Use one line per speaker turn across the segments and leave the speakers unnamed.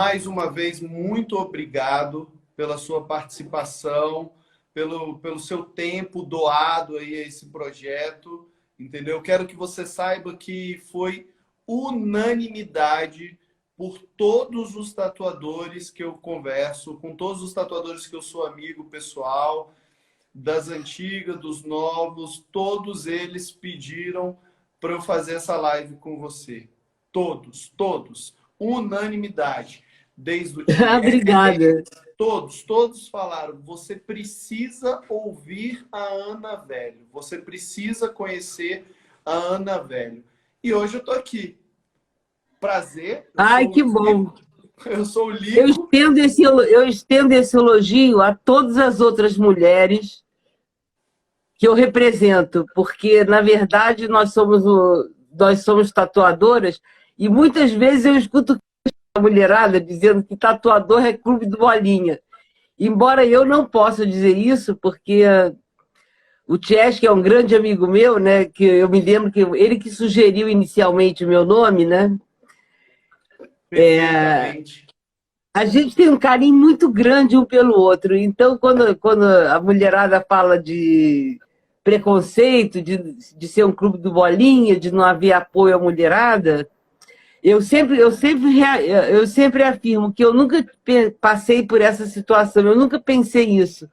mais uma vez, muito obrigado pela sua participação, pelo seu tempo doado aí a esse projeto, entendeu? Quero que você saiba que foi unanimidade por todos os tatuadores que eu converso, com todos os tatuadores que eu sou amigo pessoal, das antigas, dos novos, todos eles pediram para eu fazer essa live com você. Todos, todos. Unanimidade. Desde o dia.
Obrigada.
Todos falaram, você precisa ouvir a Ana Velho. Você precisa conhecer a Ana Velho. E hoje eu estou aqui. Prazer.
Ai, que bom.
Eu sou o Lico.
Eu estendo esse elogio a todas as outras mulheres que eu represento, porque, na verdade, nós somos tatuadoras e muitas vezes eu escuto a mulherada dizendo que tatuador é clube do bolinha. Embora eu não possa dizer isso, porque o Tiesh, que é um grande amigo meu, né, que eu me lembro que ele que sugeriu inicialmente o meu nome, né? A gente tem um carinho muito grande um pelo outro. Então, quando a mulherada fala de preconceito, de ser um clube do bolinha, de não haver apoio à mulherada, eu sempre afirmo que eu nunca passei por essa situação, eu nunca pensei isso,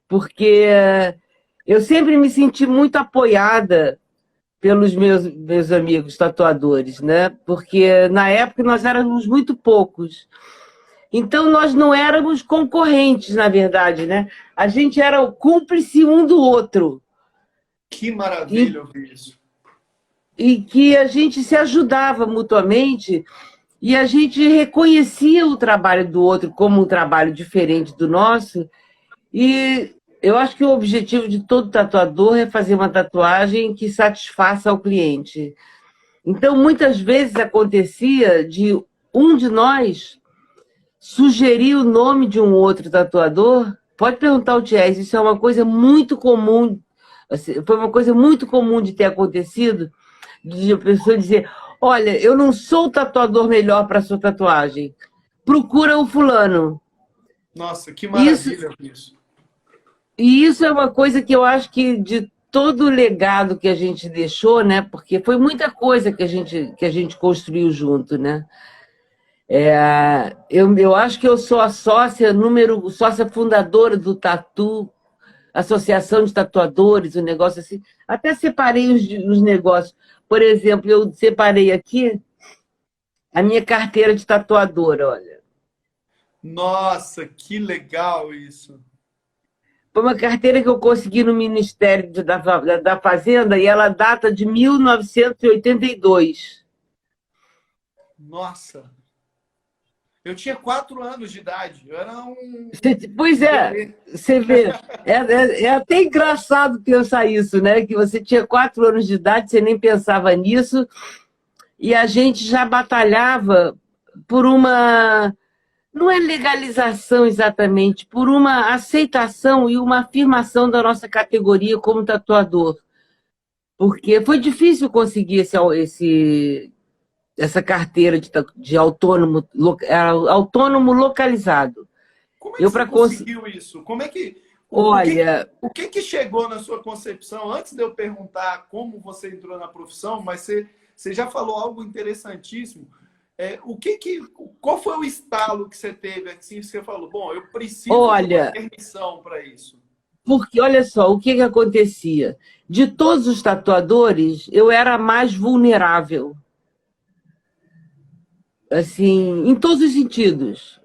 porque eu sempre me senti muito apoiada pelos meus amigos tatuadores, né? Porque na época nós éramos muito poucos. Então nós não éramos concorrentes, na verdade, né? A gente era o cúmplice um do outro.
Que maravilha ouvir isso.
E que a gente se ajudava mutuamente e a gente reconhecia o trabalho do outro como um trabalho diferente do nosso. E eu acho que o objetivo de todo tatuador é fazer uma tatuagem que satisfaça ao cliente. Então, muitas vezes acontecia de um de nós sugerir o nome de um outro tatuador. Pode perguntar ao Thies, isso é uma coisa muito comum, foi uma coisa muito comum de ter acontecido, de a pessoa dizer, olha, eu não sou o tatuador melhor para a sua tatuagem, procura o fulano.
Nossa, que maravilha isso.
E isso é uma coisa que eu acho que de todo o legado que a gente deixou, né? Porque foi muita coisa que a gente construiu junto, né? Eu acho que eu sou a sócia fundadora do Tatu, Associação de Tatuadores, um negócio assim. Até separei os negócios. Por exemplo, eu separei aqui a minha carteira de tatuadora, olha.
Nossa, que legal isso.
Foi uma carteira que eu consegui no Ministério da Fazenda e ela data de 1982.
Nossa! Eu tinha 4 anos de idade. Eu era um...
Pois é, você vê. É até engraçado pensar isso, né? Que você tinha 4 anos de idade, você nem pensava nisso, e a gente já batalhava por uma... Não é legalização exatamente, por uma aceitação e uma afirmação da nossa categoria como tatuador. Porque foi difícil conseguir essa carteira de autônomo localizado.
Como é que você conseguiu isso? Como é que...
Olha...
O que que chegou na sua concepção? Antes de eu perguntar como você entrou na profissão, mas você já falou algo interessantíssimo. Qual foi o estalo que você teve? Assim, você falou, bom, eu preciso de uma permissão para isso.
Porque, olha só, o que acontecia? De todos os tatuadores, eu era a mais vulnerável. Assim, em todos os sentidos.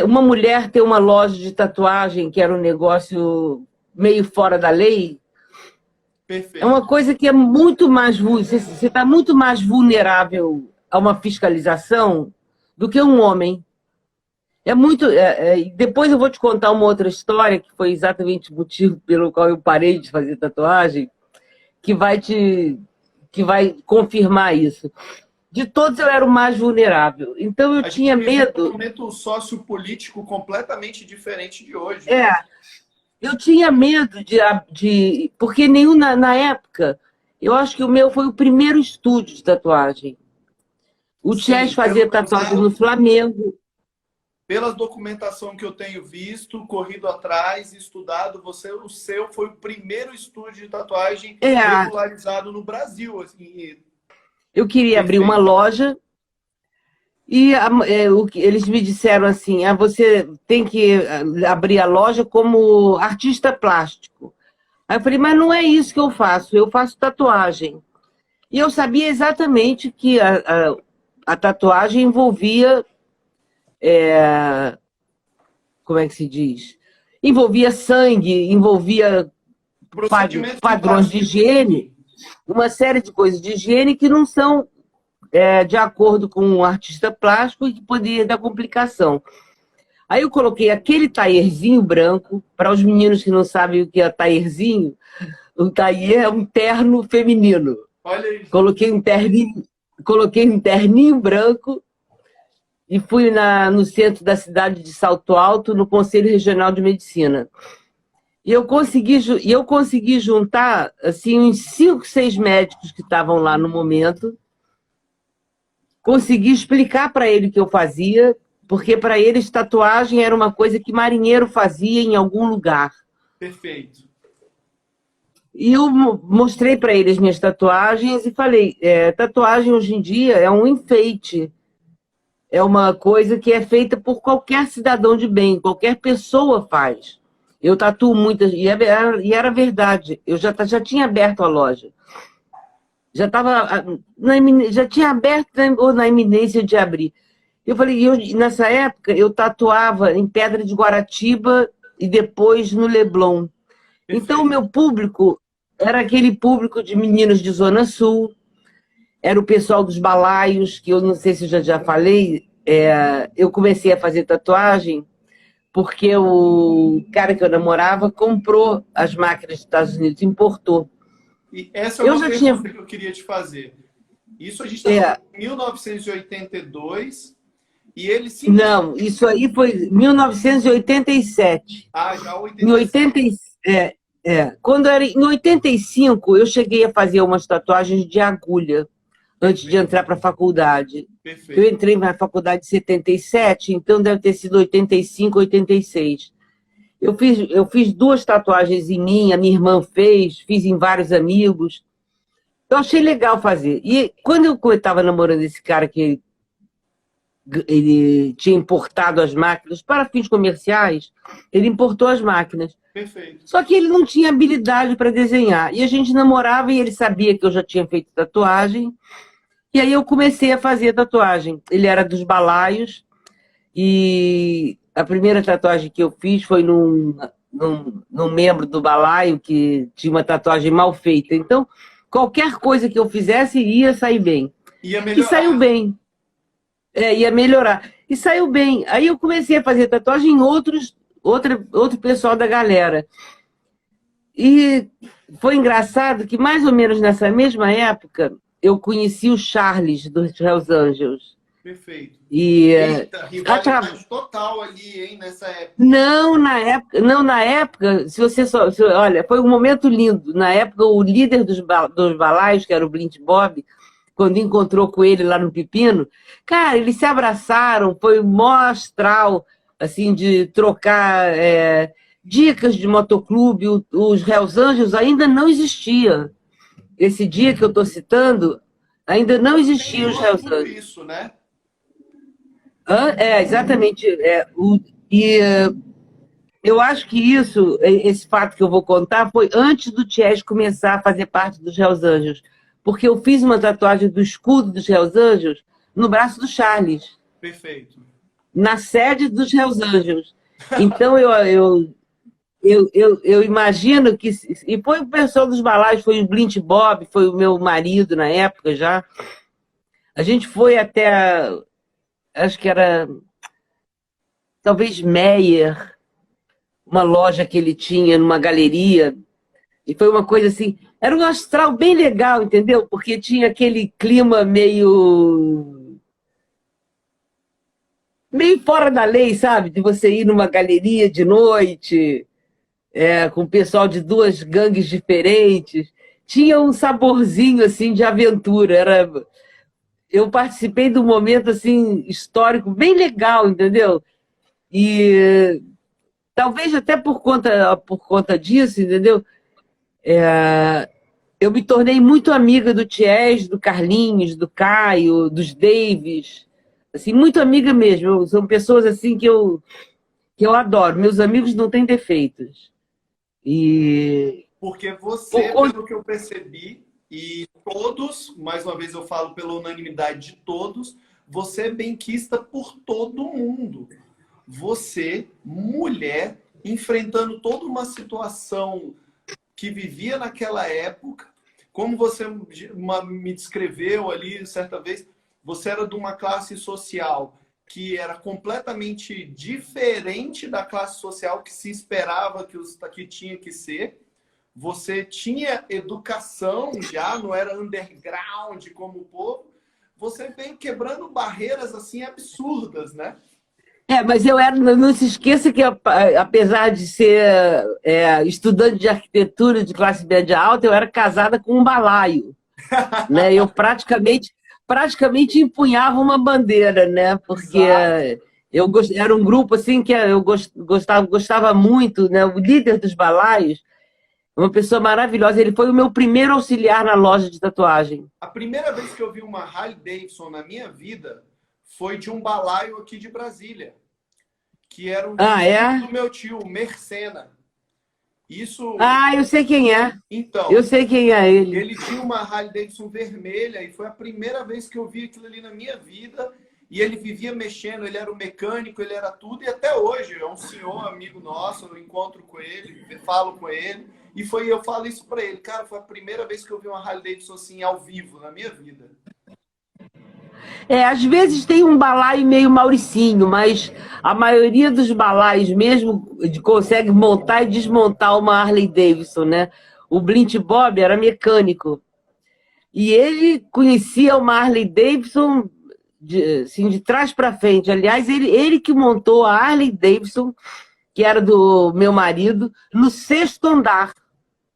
Uma mulher ter uma loja de tatuagem, que era um negócio meio fora da lei,
perfeito.
É uma coisa que é muito mais... Você está muito mais vulnerável a uma fiscalização do que um homem. Depois eu vou te contar uma outra história, que foi exatamente o motivo pelo qual eu parei de fazer tatuagem, que vai confirmar isso. De todos eu era o mais vulnerável. Então eu tinha medo...
Um momento sociopolítico completamente diferente de hoje.
Eu tinha medo porque na época, eu acho que o meu foi o primeiro estúdio de tatuagem. O Tiesh fazia tatuagem no Flamengo.
pela documentação que eu tenho visto, corrido atrás, estudado, o seu foi o primeiro estúdio de tatuagem regularizado no Brasil. Assim,
eu queria abrir uma loja e eles me disseram assim, você tem que abrir a loja como artista plástico. Aí eu falei, mas não é isso que eu faço tatuagem. E eu sabia exatamente que a tatuagem envolvia, como é que se diz? Envolvia sangue, envolvia padrões de higiene, uma série de coisas de higiene que não são de acordo com um artista plástico e que poderia dar complicação. Aí eu coloquei aquele taierzinho branco, para os meninos que não sabem o que é taierzinho, o taier é um terno feminino.
Olha isso.
Coloquei um terninho branco e fui no centro da cidade de Salto Alto, no Conselho Regional de Medicina. E eu consegui juntar assim, uns 5, 6 médicos que estavam lá no momento, consegui explicar para ele o que eu fazia, porque para eles tatuagem era uma coisa que marinheiro fazia em algum lugar.
Perfeito.
E eu mostrei para eles minhas tatuagens e falei, tatuagem hoje em dia é um enfeite, é uma coisa que é feita por qualquer cidadão de bem, qualquer pessoa faz. Eu tatuo muitas, e era verdade, eu já tinha aberto a loja. Já tinha aberto ou na iminência de abrir. Eu falei, nessa época eu tatuava em Pedra de Guaratiba e depois no Leblon. Perfeito. Então o meu público era aquele público de meninos de Zona Sul, era o pessoal dos balaios, que eu não sei se eu já falei, eu comecei a fazer tatuagem porque o cara que eu namorava comprou as máquinas dos Estados Unidos, importou.
E essa é uma pergunta que eu queria te fazer. Isso a gente está falando em 1982 e ele sim...
Não, isso aí foi 1987.
Já 87.
Em 85, eu cheguei a fazer umas tatuagens de agulha antes de entrar para a faculdade.
Perfeito.
Eu entrei na faculdade em 77, então deve ter sido 85, 86. Eu fiz 2 tatuagens em mim, a minha irmã fiz em vários amigos. Eu achei legal fazer. E quando eu estava namorando esse cara que ele tinha importado as máquinas para fins comerciais, ele importou as máquinas.
Perfeito.
Só que ele não tinha habilidade para desenhar. E a gente namorava e ele sabia que eu já tinha feito tatuagem. E aí eu comecei a fazer tatuagem. Ele era dos balaios e a primeira tatuagem que eu fiz foi num membro do balaio que tinha uma tatuagem mal feita. Então, qualquer coisa que eu fizesse ia sair bem.
Ia melhorar.
E saiu bem. Ia melhorar. E saiu bem. Aí eu comecei a fazer tatuagem em outro pessoal da galera. E foi engraçado que, mais ou menos nessa mesma época, eu conheci o Charles, dos Hells Angels.
Perfeito.
Eita,
rivalidade total ali, hein, nessa época.
Não, na época, olha, foi um momento lindo. Na época, o líder dos balaios, que era o Blint Bob, quando encontrou com ele lá no Pepino, cara, eles se abraçaram, foi mó astral, assim, de trocar dicas de motoclube. Os Hells Angels ainda não existia. Esse dia que eu estou citando, ainda não existia os Hells Angels.
Isso, né?
Exatamente. Eu acho que esse fato que eu vou contar, foi antes do Chess começar a fazer parte dos Hells Angels. Porque eu fiz uma tatuagem do escudo dos Hells Angels no braço do Charles.
Perfeito.
Na sede dos Hells Angels. Então, eu imagino que... E foi o pessoal dos balaios, foi o Blint Bob, foi o meu marido na época já. A gente foi até... Acho que era... Talvez Meyer, uma loja que ele tinha numa galeria. E foi uma coisa assim... Era um astral bem legal, entendeu? Porque tinha aquele clima meio fora da lei, sabe? De você ir numa galeria de noite, com o pessoal de 2 gangues diferentes. Tinha um saborzinho assim de aventura. Eu participei de um momento assim histórico bem legal, entendeu? E talvez até por conta disso, entendeu? Eu me tornei muito amiga do Ties, do Carlinhos, do Caio, dos Davis, assim, muito amiga mesmo. São pessoas assim que eu adoro. Meus amigos não têm defeitos. E
Porque
por
você,
conta...
pelo que eu percebi, e todos, mais uma vez eu falo pela unanimidade de todos, você é benquista por todo mundo. Você, mulher, enfrentando toda uma situação que vivia naquela época, como você me descreveu ali certa vez, você era de uma classe social que era completamente diferente da classe social que se esperava que tinha que ser. Você tinha educação já, não era underground como o povo. Você veio quebrando barreiras assim absurdas, né?
Mas não se esqueça que, apesar de ser estudante de arquitetura de classe média alta, eu era casada com um balaio, né? Eu praticamente empunhava uma bandeira, né? Porque
Exato.
era um grupo assim que eu gostava muito, né? O líder dos balaios, uma pessoa maravilhosa. Ele foi o meu primeiro auxiliar na loja de tatuagem.
A primeira vez que eu vi uma Harley Davidson na minha vida foi de um balaio aqui de Brasília, que era um vizinho do meu tio, o Mercena. Isso.
Eu sei quem é.
Então,
Eu sei quem é ele.
ele tinha uma Harley Davidson vermelha e foi a primeira vez que eu vi aquilo ali na minha vida. E ele vivia mexendo, ele era o mecânico, ele era tudo. E até hoje é um senhor amigo nosso, eu encontro com ele, falo com ele. E eu falo isso para ele, cara, foi a primeira vez que eu vi uma Harley Davidson assim ao vivo na minha vida.
Às vezes tem um balaio meio Mauricinho, mas a maioria dos balaios mesmo consegue montar e desmontar uma Harley Davidson, né? O Blint Bob era mecânico. E ele conhecia uma Harley Davidson de trás para frente. Aliás, ele que montou a Harley Davidson, que era do meu marido, no 6º andar.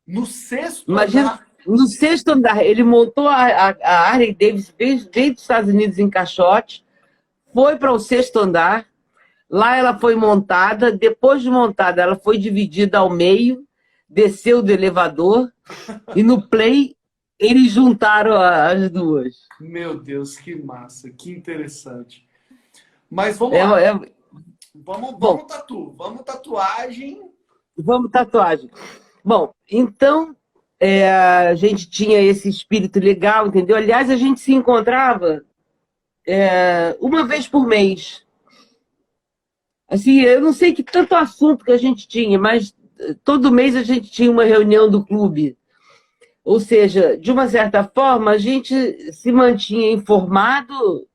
No 6º
andar? No 6º andar. Ele montou a Harley Davidson, veio dos Estados Unidos em caixote, foi para o 6º andar, lá ela foi montada, depois de montada ela foi dividida ao meio, desceu do elevador, e no play eles juntaram as duas.
Meu Deus, que massa, que interessante. Mas vamos lá. Vamos tatuagem.
Vamos tatuagem. Bom, então a gente tinha esse espírito legal, entendeu? Aliás, a gente se encontrava uma vez por mês. Assim, eu não sei que tanto assunto que a gente tinha, mas todo mês a gente tinha uma reunião do clube. Ou seja, de uma certa forma, a gente se mantinha informado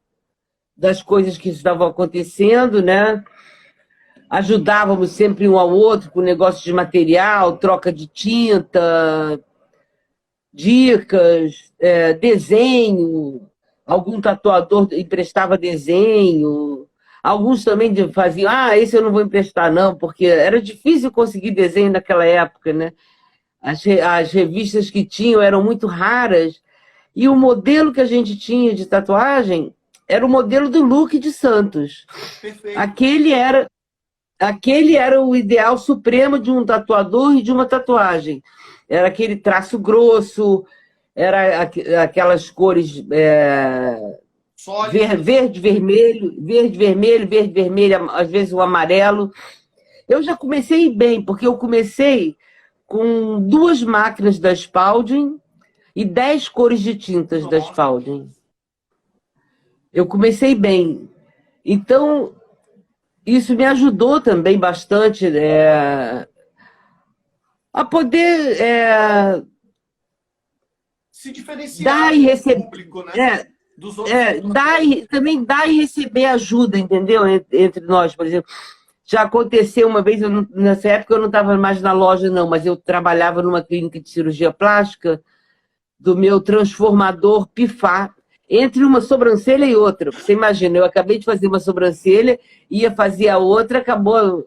das coisas que estavam acontecendo, né? Ajudávamos sempre um ao outro com negócio de material, troca de tinta, dicas, desenho. Algum tatuador emprestava desenho. Alguns também faziam, esse eu não vou emprestar não, porque era difícil conseguir desenho naquela época, né? As revistas que tinham eram muito raras, e o modelo que a gente tinha de tatuagem era o modelo do Luque de Santos.
Perfeito.
Aquele era o ideal supremo de um tatuador e de uma tatuagem. Era aquele traço grosso, era aquelas cores verde, vermelho, às vezes o amarelo. Eu já comecei bem, porque eu comecei com 2 máquinas da Spalding e 10 cores de tintas da Spalding. Eu comecei bem. Então, isso me ajudou também bastante a poder
se diferenciar
dar e receber,
do público, né?
Dos outros também dar e receber ajuda, entendeu? Entre nós, por exemplo. Já aconteceu uma vez, nessa época eu não estava mais na loja, não, mas eu trabalhava numa clínica de cirurgia plástica, do meu transformador pifar entre uma sobrancelha e outra. Você imagina, eu acabei de fazer uma sobrancelha, ia fazer a outra, acabou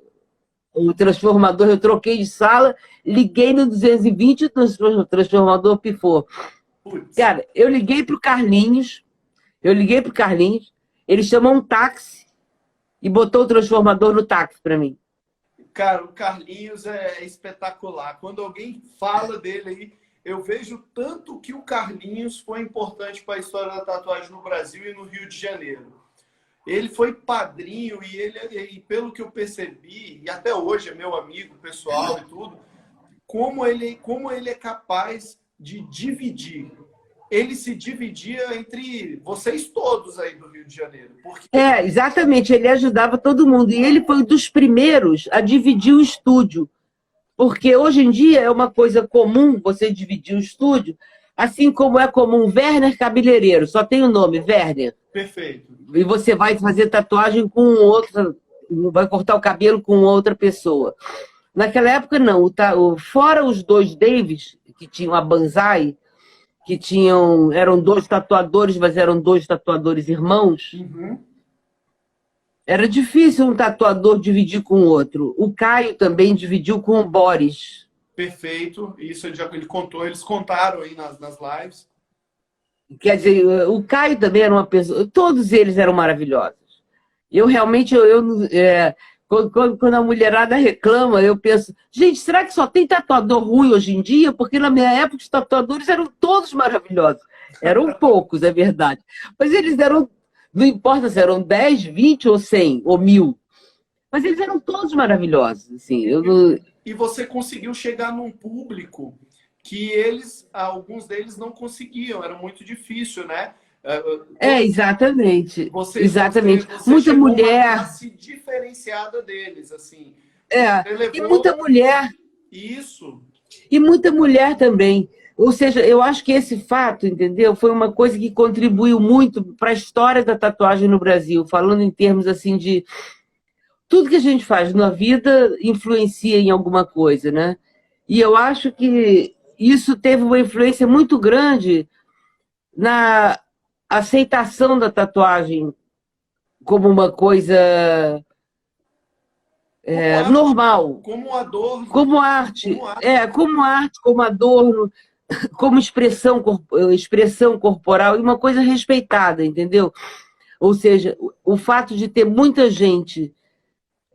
o transformador, eu troquei de sala, liguei no 220 e o transformador pifou. Cara, eu liguei para o Carlinhos, ele chamou um táxi, e botou o transformador no táxi para mim.
Cara, o Carlinhos é espetacular. Quando alguém fala dele aí, eu vejo tanto que o Carlinhos foi importante para a história da tatuagem no Brasil e no Rio de Janeiro. Ele foi padrinho e pelo que eu percebi, e até hoje é meu amigo pessoal e tudo, como ele é capaz de dividir. Ele se dividia entre vocês todos aí do Rio de Janeiro. Porque...
exatamente, ele ajudava todo mundo. E ele foi um dos primeiros a dividir o estúdio. Porque hoje em dia é uma coisa comum você dividir o estúdio, assim como é comum Werner Cabeleireiro, só tem o nome, Werner.
Perfeito.
E você vai fazer tatuagem com outra, vai cortar o cabelo com outra pessoa. Naquela época, não. Fora os dois Davis, que tinham a Banzai, que eram dois tatuadores, mas eram dois tatuadores irmãos.
Uhum.
Era difícil um tatuador dividir com o outro. O Caio também dividiu com o Boris.
Perfeito. Isso ele contou, eles contaram aí nas lives.
Quer dizer, o Caio também era uma pessoa... Todos eles eram maravilhosos. Eu realmente... Quando a mulherada reclama, eu penso, gente, será que só tem tatuador ruim hoje em dia? Porque na minha época os tatuadores eram todos maravilhosos. Eram poucos, é verdade. Mas eles eram, não importa se eram 10, 20 ou 100 ou 1000. Mas eles eram todos maravilhosos. Assim,
E você conseguiu chegar num público que alguns deles não conseguiam, era muito difícil, né?
Exatamente.
Você
Muita mulher.
Uma classe diferenciada deles, assim.
E muita mulher.
Isso.
E muita mulher também. Ou seja, eu acho que esse fato, entendeu? Foi uma coisa que contribuiu muito para a história da tatuagem no Brasil, falando em termos assim de tudo que a gente faz na vida influencia em alguma coisa, né? E eu acho que isso teve uma influência muito grande na aceitação da tatuagem como uma coisa normal.
Como adorno.
Como arte. Como arte, como adorno, como expressão corporal e uma coisa respeitada, entendeu? Ou seja, o fato de ter muita gente,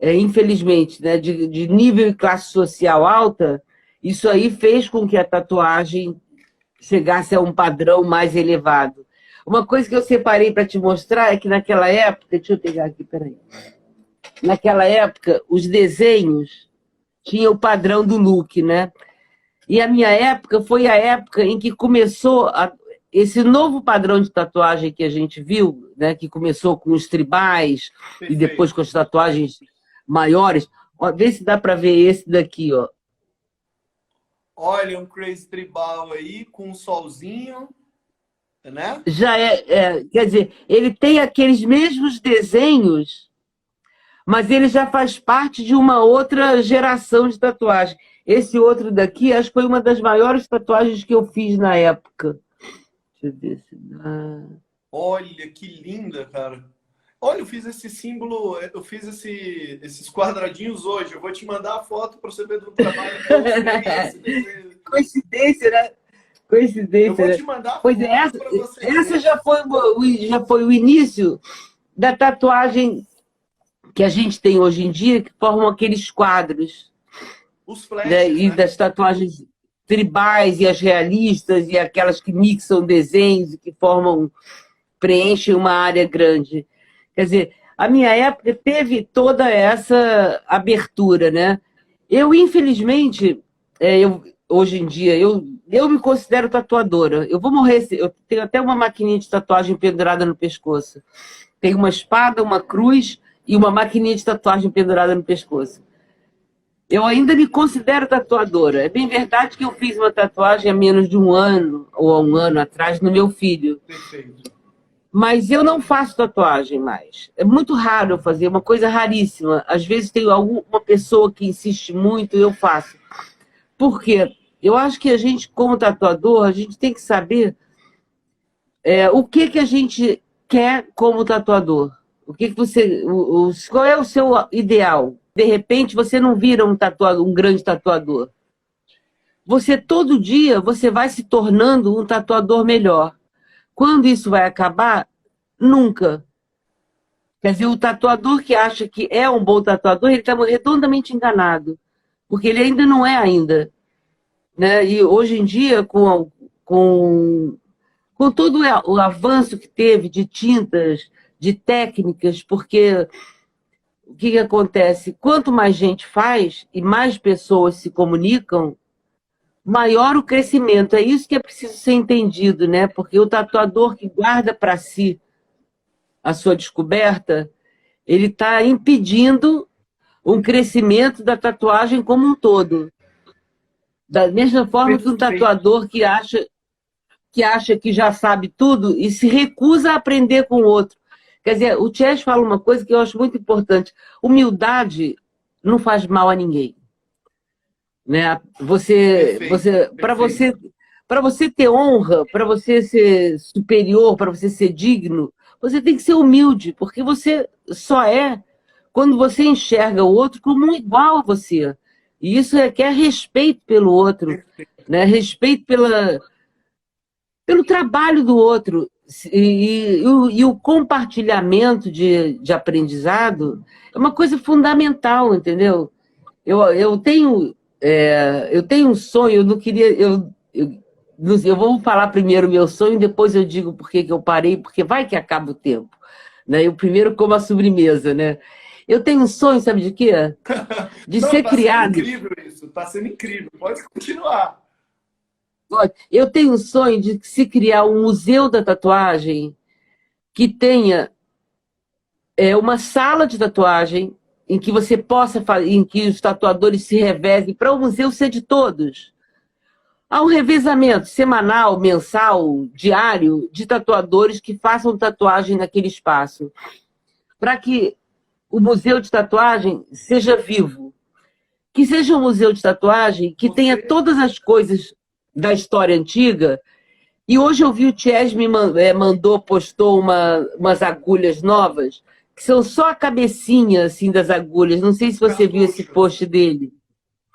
infelizmente, né, de nível e classe social alta, isso aí fez com que a tatuagem chegasse a um padrão mais elevado. Uma coisa que eu separei para te mostrar é que naquela época, deixa eu pegar aqui, peraí. Naquela época, os desenhos tinham o padrão do look, né? E a minha época foi a época em que começou esse novo padrão de tatuagem que a gente viu, né? Que começou com os tribais. Perfeito. E depois com as tatuagens maiores. Ó, vê se dá para ver esse daqui, ó.
Olha, um crazy tribal aí com um solzinho. Né?
Já quer dizer, ele tem aqueles mesmos desenhos, mas ele já faz parte de uma outra geração de tatuagem. Esse outro daqui, acho que foi uma das maiores tatuagens que eu fiz na época. Deixa eu ver se dá...
Olha, que linda, cara. Olha, eu fiz esse símbolo, eu fiz esses quadradinhos hoje. Eu vou te mandar a foto para você ver do trabalho.
Coincidência, né? Coincidência.
Eu vou te mandar
pois é, essa já foi o início da tatuagem que a gente tem hoje em dia, que formam aqueles quadros.
Os flashes,
né? E das tatuagens tribais e as realistas e aquelas que mixam desenhos e que preenchem uma área grande. Quer dizer, a minha época teve toda essa abertura, né? Eu, infelizmente, hoje em dia, eu me considero tatuadora. Eu vou morrer, eu tenho até uma maquininha de tatuagem pendurada no pescoço. Tenho uma espada, uma cruz e uma maquininha de tatuagem pendurada no pescoço. Eu ainda me considero tatuadora. É bem verdade que eu fiz uma tatuagem há menos de um ano, ou há um ano atrás, no meu filho.
Perfeito.
Mas eu não faço tatuagem mais. É muito raro eu fazer, uma coisa raríssima. Às vezes tem uma pessoa que insiste muito e eu faço. Por quê? Eu acho que a gente, como tatuador, a gente tem que saber o que a gente quer como tatuador. Qual é o seu ideal? De repente, você não vira um grande tatuador. Você, todo dia, você vai se tornando um tatuador melhor. Quando isso vai acabar? Nunca. Quer dizer, o tatuador que acha que é um bom tatuador, ele está redondamente enganado, porque ele ainda não é ainda. Né? E hoje em dia, com todo o avanço que teve de tintas, de técnicas, porque o que acontece? Quanto mais gente faz e mais pessoas se comunicam, maior o crescimento. É isso que é preciso ser entendido, né? Porque o tatuador que guarda para si a sua descoberta, ele está impedindo um crescimento da tatuagem como um todo. Da mesma forma que um tatuador que acha que já sabe tudo e se recusa a aprender com o outro. Quer dizer, o Chess fala uma coisa que eu acho muito importante. Humildade não faz mal a ninguém. Né? Para você ter honra, para você ser superior, para você ser digno, você tem que ser humilde, porque você só é quando você enxerga o outro como um igual a você. E isso requer respeito pelo outro, né? Respeito pelo trabalho do outro. E o compartilhamento de aprendizado é uma coisa fundamental, entendeu? Eu tenho um sonho, eu não queria. Eu vou falar primeiro o meu sonho, depois eu digo por que eu parei, porque vai que acaba o tempo. Né? Eu primeiro como a sobremesa, né? Eu tenho um sonho, sabe de quê? De
Não,
ser
tá
criado.
Sendo incrível isso, tá sendo incrível. Pode continuar.
Eu tenho um sonho de se criar um museu da tatuagem que tenha uma sala de tatuagem em que você possa, em que os tatuadores se revezem, para o museu ser de todos. Há um revezamento semanal, mensal, diário, de tatuadores que façam tatuagem naquele espaço. Para que o museu de tatuagem seja vivo. Que seja um museu de tatuagem que tenha todas as coisas da história antiga. E hoje eu vi o Chess postou umas agulhas novas, que são só a cabecinha assim, das agulhas. Não sei se você viu esse post dele.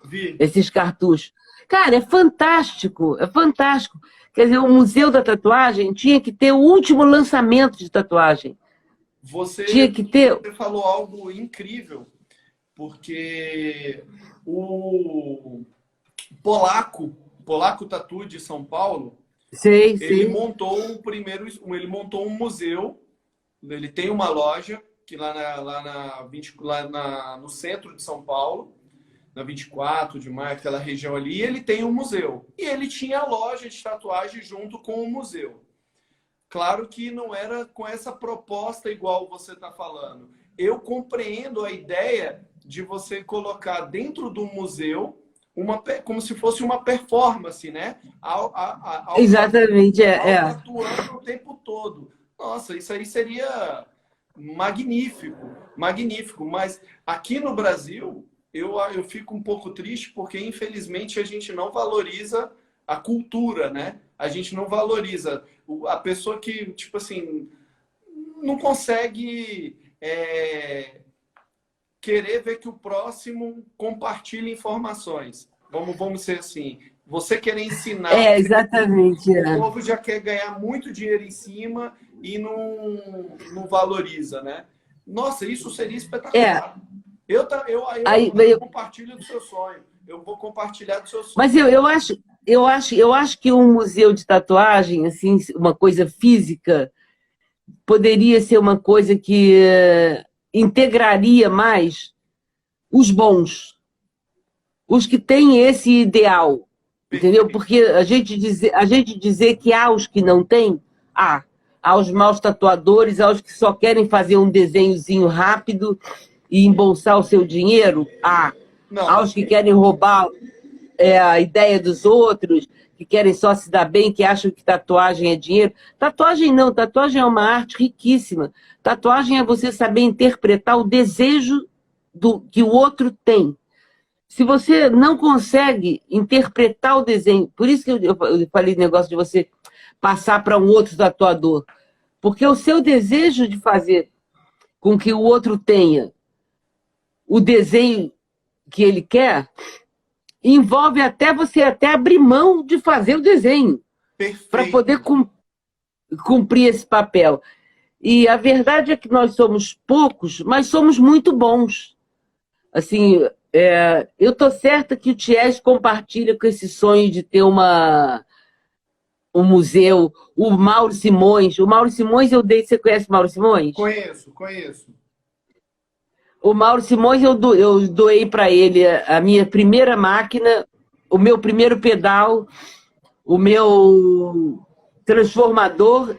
Vi.
Esses cartuchos. Cara, é fantástico, é fantástico. Quer dizer, o Museu da Tatuagem tinha que ter o último lançamento de tatuagem. Tinha que ter...
Você falou algo incrível, porque o Polaco Tatu de São Paulo, ele montou ele montou um museu, ele tem uma loja que no centro de São Paulo, na 24 de maio, aquela região ali, ele tem um museu. E ele tinha a loja de tatuagem junto com o museu. Claro que não era com essa proposta igual você está falando. Eu compreendo a ideia de você colocar dentro do museu como se fosse uma performance, né?
Exatamente,
atuando o tempo todo. Nossa, isso aí seria magnífico, magnífico. Mas aqui no Brasil, eu fico um pouco triste porque, infelizmente, a gente não valoriza a cultura, né? A gente não valoriza a pessoa que, tipo assim, não consegue querer ver que o próximo compartilhe informações. Vamos ser assim. Você querer ensinar...
exatamente.
O povo já quer ganhar muito dinheiro em cima e não valoriza, né? Nossa, isso seria espetacular. Eu compartilho do seu sonho. Eu vou compartilhar do seu sonho.
Mas eu acho que um museu de tatuagem, assim, uma coisa física, poderia ser uma coisa que integraria mais os bons, os que têm esse ideal, entendeu? Porque a gente dizer que há os que não têm, há os maus tatuadores, há os que só querem fazer um desenhozinho rápido e embolsar o seu dinheiro, há os que querem roubar a ideia dos outros, que querem só se dar bem, que acham que tatuagem é dinheiro. Tatuagem não, tatuagem é uma arte riquíssima. Tatuagem é você saber interpretar o desejo que o outro tem. Se você não consegue interpretar o desenho, por isso que eu falei negócio de você passar para um outro tatuador, porque o seu desejo de fazer com que o outro tenha o desenho que ele quer, envolve você abrir mão de fazer o desenho para poder cumprir esse papel. E a verdade é que nós somos poucos, mas somos muito bons. Assim, eu tô certa que o Ties compartilha com esse sonho de ter um museu. O Mauro Simões eu dei, você conhece o Mauro Simões?
Conheço, conheço.
O Mauro Simões eu doei para ele a minha primeira máquina, o meu primeiro pedal, o meu transformador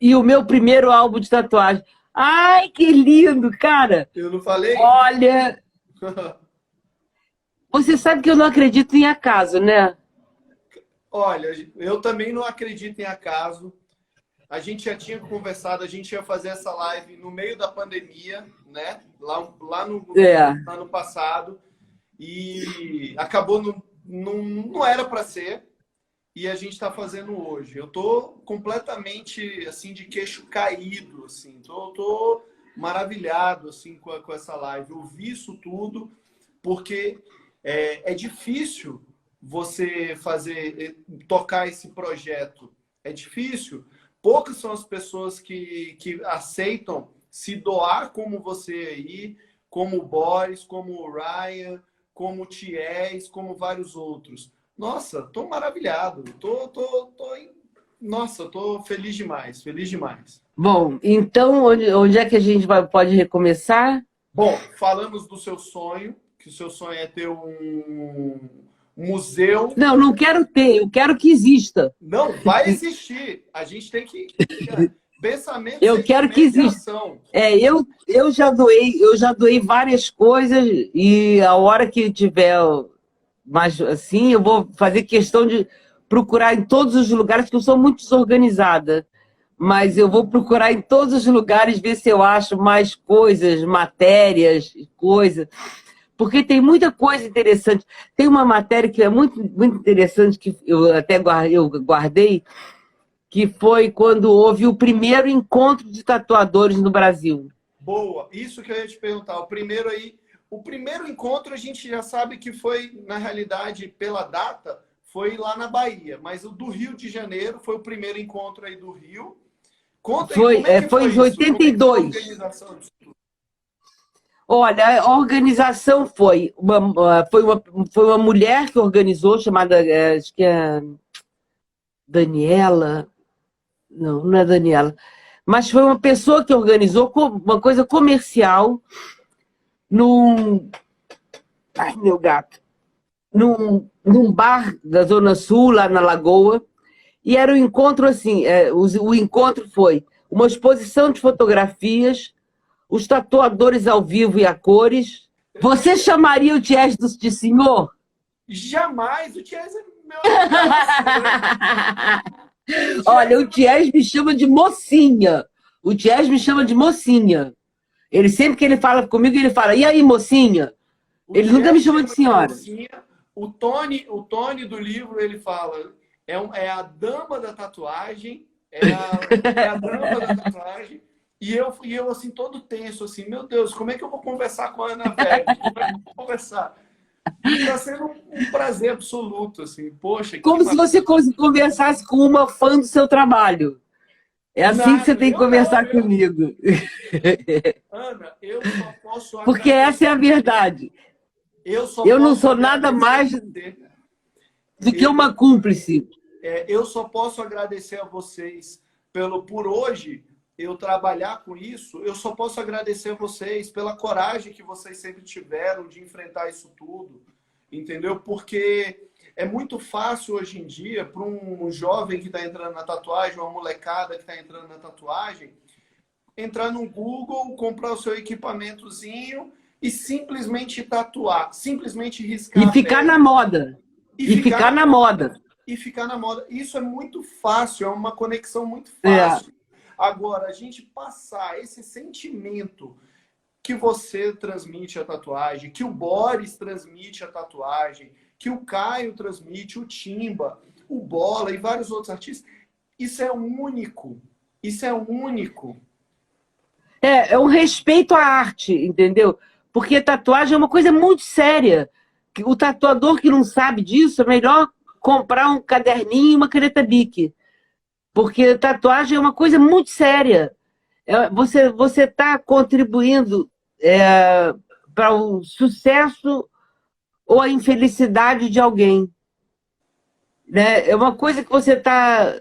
e o meu primeiro álbum de tatuagem. Ai, que lindo, cara!
Eu não falei?
Olha, você sabe que eu não acredito em acaso, né?
Olha, eu também não acredito em acaso. A gente já tinha conversado, a gente ia fazer essa live no meio da pandemia, né? Lá no
É.
ano passado. E acabou, não era para ser. E a gente está fazendo hoje. Eu estou completamente assim de queixo caído, assim. Tô maravilhado assim com essa live. Eu vi isso tudo porque é difícil você tocar esse projeto. É difícil. Poucas são as pessoas que aceitam se doar como você aí, como o Boris, como o Ryan, como o Ties, como vários outros. Nossa, tô maravilhado. Nossa, tô feliz demais, feliz demais.
Bom, então onde é que a gente pode recomeçar?
Bom, falamos do seu sonho, que o seu sonho é ter um museu.
Não, não quero ter, eu quero que exista.
Não, vai existir. A gente tem que... Pensamento,
Eu quero que
sentimento e
exista.
ação.
Eu já doei várias coisas e a hora que tiver mais assim, eu vou fazer questão de procurar em todos os lugares, porque eu sou muito desorganizada. Mas eu vou procurar em todos os lugares ver se eu acho mais coisas, matérias, coisas. Porque tem muita coisa interessante. Tem uma matéria que é muito, muito interessante, que eu até guardei, que foi quando houve o primeiro encontro de tatuadores no Brasil.
Boa, isso que eu ia te perguntar. O primeiro encontro a gente já sabe que foi, na realidade, pela data, foi lá na Bahia. Mas o do Rio de Janeiro foi o primeiro encontro aí do Rio. Conta aí, como é que
foi em
isso?
82.
Como é que foi a organização disso tudo?
Olha, a organização foi uma mulher que organizou, chamada, acho que é Daniela, não é Daniela, mas foi uma pessoa que organizou uma coisa comercial num... Ai, meu gato! Num bar da Zona Sul, lá na Lagoa, e era um encontro assim, o encontro foi uma exposição de fotografias, os tatuadores ao vivo e a cores. Você chamaria o Ties de senhor?
Jamais! O Ties é meu abraço.
Olha, o Ties me chama de mocinha. O Ties me chama de mocinha. Ele sempre que ele fala comigo, ele fala, e aí, mocinha? Ele nunca me chama de senhora.
O Tony do livro, ele fala, é a dama da tatuagem, é a dama da tatuagem. E eu assim, todo tenso, assim, meu Deus, como é que eu vou conversar com a Ana Velho? Como é que eu vou conversar? E está sendo um prazer absoluto, assim, poxa.
Como se você conversasse com uma fã do seu trabalho. É assim que você tem que conversar comigo.
Ana, eu só posso agradecer.
Porque essa é a verdade. Eu não sou nada mais do que uma cúmplice.
Eu só posso agradecer a vocês por hoje eu trabalhar com isso. Eu só posso agradecer a vocês pela coragem que vocês sempre tiveram de enfrentar isso tudo, entendeu? Porque é muito fácil hoje em dia para um jovem que está entrando na tatuagem, uma molecada que está entrando na tatuagem, entrar no Google, comprar o seu equipamentozinho e simplesmente tatuar, simplesmente riscar.
E ficar na moda. E ficar na moda.
E ficar na moda. Isso é muito fácil, é uma conexão muito fácil. Agora, a gente passar esse sentimento que você transmite a tatuagem, que o Boris transmite a tatuagem, que o Caio transmite, o Timba, o Bola e vários outros artistas, isso é único. Isso é único.
É um respeito à arte, entendeu? Porque tatuagem é uma coisa muito séria. O tatuador que não sabe disso, é melhor comprar um caderninho e uma caneta Bic. Porque tatuagem é uma coisa muito séria. Você está contribuindo para o sucesso ou a infelicidade de alguém, né? É uma coisa que você está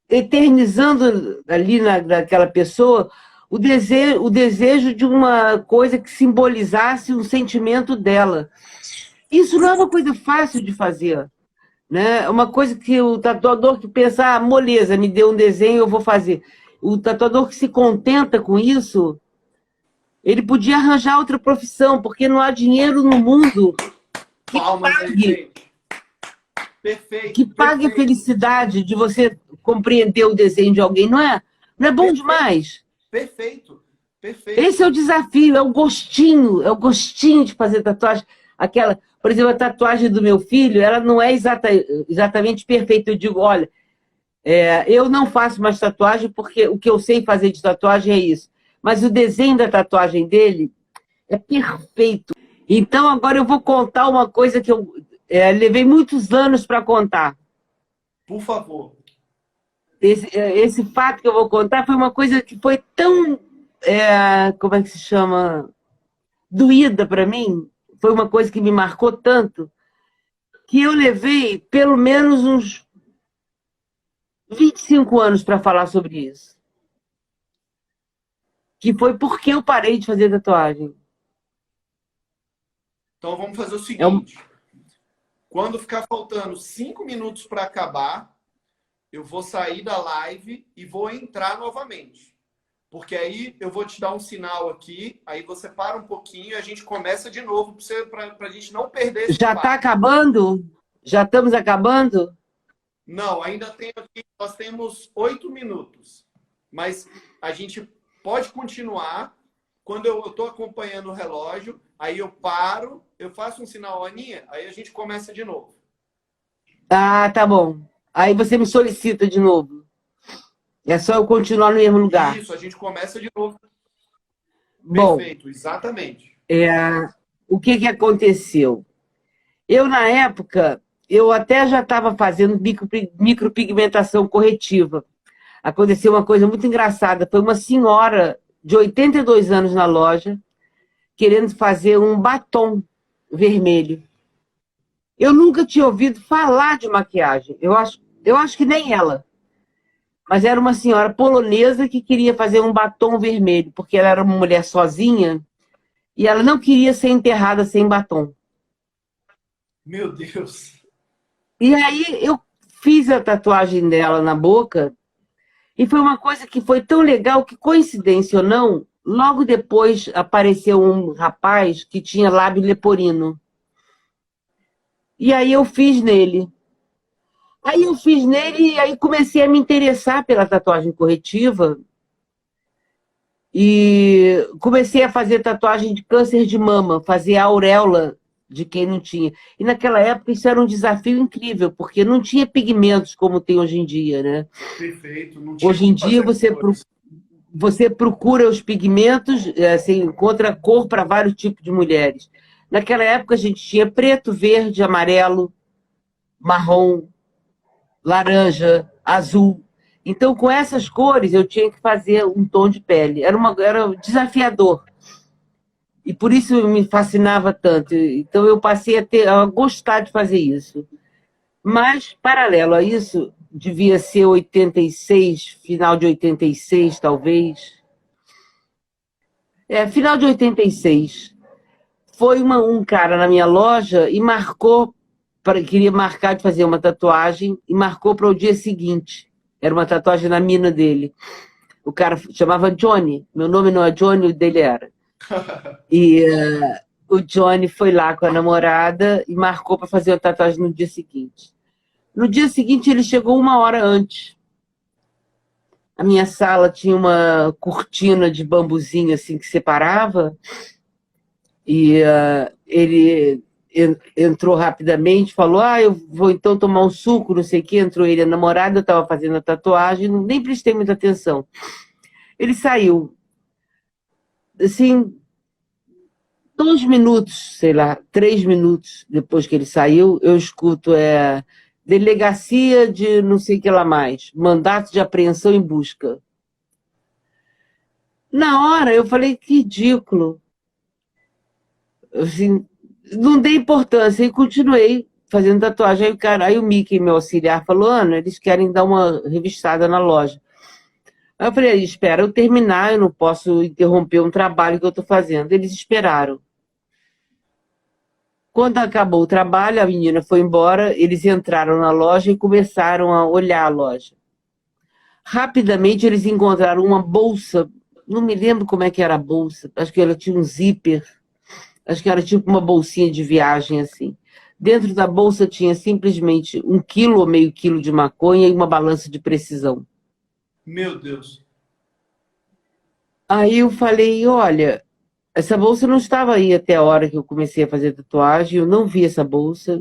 eternizando ali naquela pessoa o desejo de uma coisa que simbolizasse um sentimento dela. Isso não é uma coisa fácil de fazer, né? É uma coisa que o tatuador que pensa, moleza, me deu um desenho, eu vou fazer. O tatuador que se contenta com isso, ele podia arranjar outra profissão, porque não há dinheiro no mundo que
Palmas aí,
pague,
gente. Perfeito.
que pague a felicidade de você compreender o desenho de alguém, não é? Não é bom
Perfeito.
demais?
Perfeito. Perfeito.
Esse é o desafio, é o gostinho de fazer tatuagem. Aquela, por exemplo, a tatuagem do meu filho, ela não é exatamente perfeita. Eu digo, olha, eu não faço mais tatuagem porque o que eu sei fazer de tatuagem é isso. Mas o desenho da tatuagem dele é perfeito. Então, agora eu vou contar uma coisa que eu levei muitos anos para contar.
Por favor.
Esse fato que eu vou contar foi uma coisa que foi tão, como é que se chama? Doída para mim. Foi uma coisa que me marcou tanto que eu levei pelo menos uns 25 anos para falar sobre isso. Que foi porque eu parei de fazer tatuagem.
Então vamos fazer o seguinte. Quando ficar faltando 5 minutos para acabar, eu vou sair da live e vou entrar novamente. Porque aí eu vou te dar um sinal aqui, aí você para um pouquinho e a gente começa de novo para a gente não perder esse
Já está acabando? Já estamos acabando?
Não, ainda tem aqui, nós temos 8 minutos. Mas a gente pode continuar. Quando eu estou acompanhando o relógio, aí eu paro, eu faço um sinal, Aninha, aí a gente começa de novo.
Ah, tá bom. Aí você me solicita de novo. É só eu continuar no mesmo lugar.
Isso, a gente começa de novo.
Bom,
perfeito, exatamente.
O que aconteceu? Eu, na época, eu até já estava fazendo micropigmentação corretiva. Aconteceu uma coisa muito engraçada. Foi uma senhora de 82 anos na loja, querendo fazer um batom vermelho. Eu nunca tinha ouvido falar de maquiagem. Eu acho que nem ela. Mas era uma senhora polonesa que queria fazer um batom vermelho, porque ela era uma mulher sozinha e ela não queria ser enterrada sem batom.
Meu Deus.
E aí eu fiz a tatuagem dela na boca e foi uma coisa que foi tão legal que, coincidência ou não, logo depois apareceu um rapaz que tinha lábio leporino. E aí eu fiz nele. E aí comecei a me interessar pela tatuagem corretiva e comecei a fazer tatuagem de câncer de mama, fazer a auréola de quem não tinha. E naquela época isso era um desafio incrível, porque não tinha pigmentos como tem hoje em dia, né?
Perfeito. Não tinha
Hoje em dia você procura os pigmentos, você encontra cor para vários tipos de mulheres. Naquela época a gente tinha preto, verde, amarelo, marrom, laranja, azul. Então, com essas cores, eu tinha que fazer um tom de pele. Era desafiador. E por isso me fascinava tanto. Então, eu passei a gostar de fazer isso. Mas, paralelo a isso, devia ser 86, final de 86, talvez. Final de 86. Foi um cara na minha loja e queria marcar de fazer uma tatuagem e marcou para o dia seguinte. Era uma tatuagem na mina dele. O cara chamava Johnny. Meu nome não é Johnny, o dele era. E o Johnny foi lá com a namorada e marcou para fazer uma tatuagem no dia seguinte. No dia seguinte, ele chegou 1 hora antes. A minha sala tinha uma cortina de bambuzinho assim que separava. E ele entrou rapidamente, falou, eu vou então tomar um suco, não sei o quê. Entrou ele, a namorada, eu estava fazendo a tatuagem, nem prestei muita atenção. Ele saiu. Assim, 2 minutos, sei lá, 3 minutos depois que ele saiu, eu escuto delegacia de não sei o que lá mais, mandato de apreensão em busca. Na hora eu falei, que ridículo. Assim, não dei importância e continuei fazendo tatuagem. Aí o cara, aí o Mickey, meu auxiliar, falou, Ana, eles querem dar uma revistada na loja. Aí eu falei, espera eu terminar, eu não posso interromper um trabalho que eu estou fazendo. Eles esperaram. Quando acabou o trabalho, a menina foi embora, eles entraram na loja e começaram a olhar a loja. Rapidamente eles encontraram uma bolsa, não me lembro como é que era a bolsa, acho que ela tinha um zíper, acho que era tipo uma bolsinha de viagem assim. Dentro da bolsa tinha simplesmente 1 quilo ou meio quilo de maconha e uma balança de precisão.
Meu Deus.
Aí eu falei, olha, essa bolsa não estava aí até a hora que eu comecei a fazer tatuagem, eu não vi essa bolsa.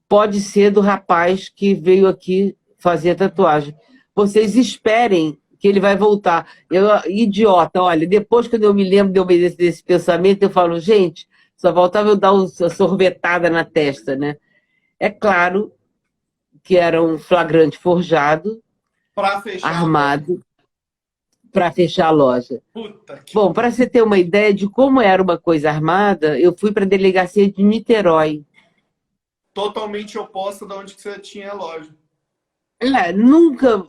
Pode ser do rapaz que veio aqui fazer a tatuagem. Vocês esperem que ele vai voltar. Eu, idiota, olha, depois quando eu me lembro de obedecer desse pensamento, eu falo, gente, só faltava eu dar uma sorvetada na testa, né? É claro que era um flagrante forjado,
Para fechar a loja.
armado, para fechar a loja.
Puta que
Bom, para você ter uma ideia de como era uma coisa armada, eu fui para a delegacia de Niterói.
totalmente oposta da onde que você tinha a loja.
Nunca,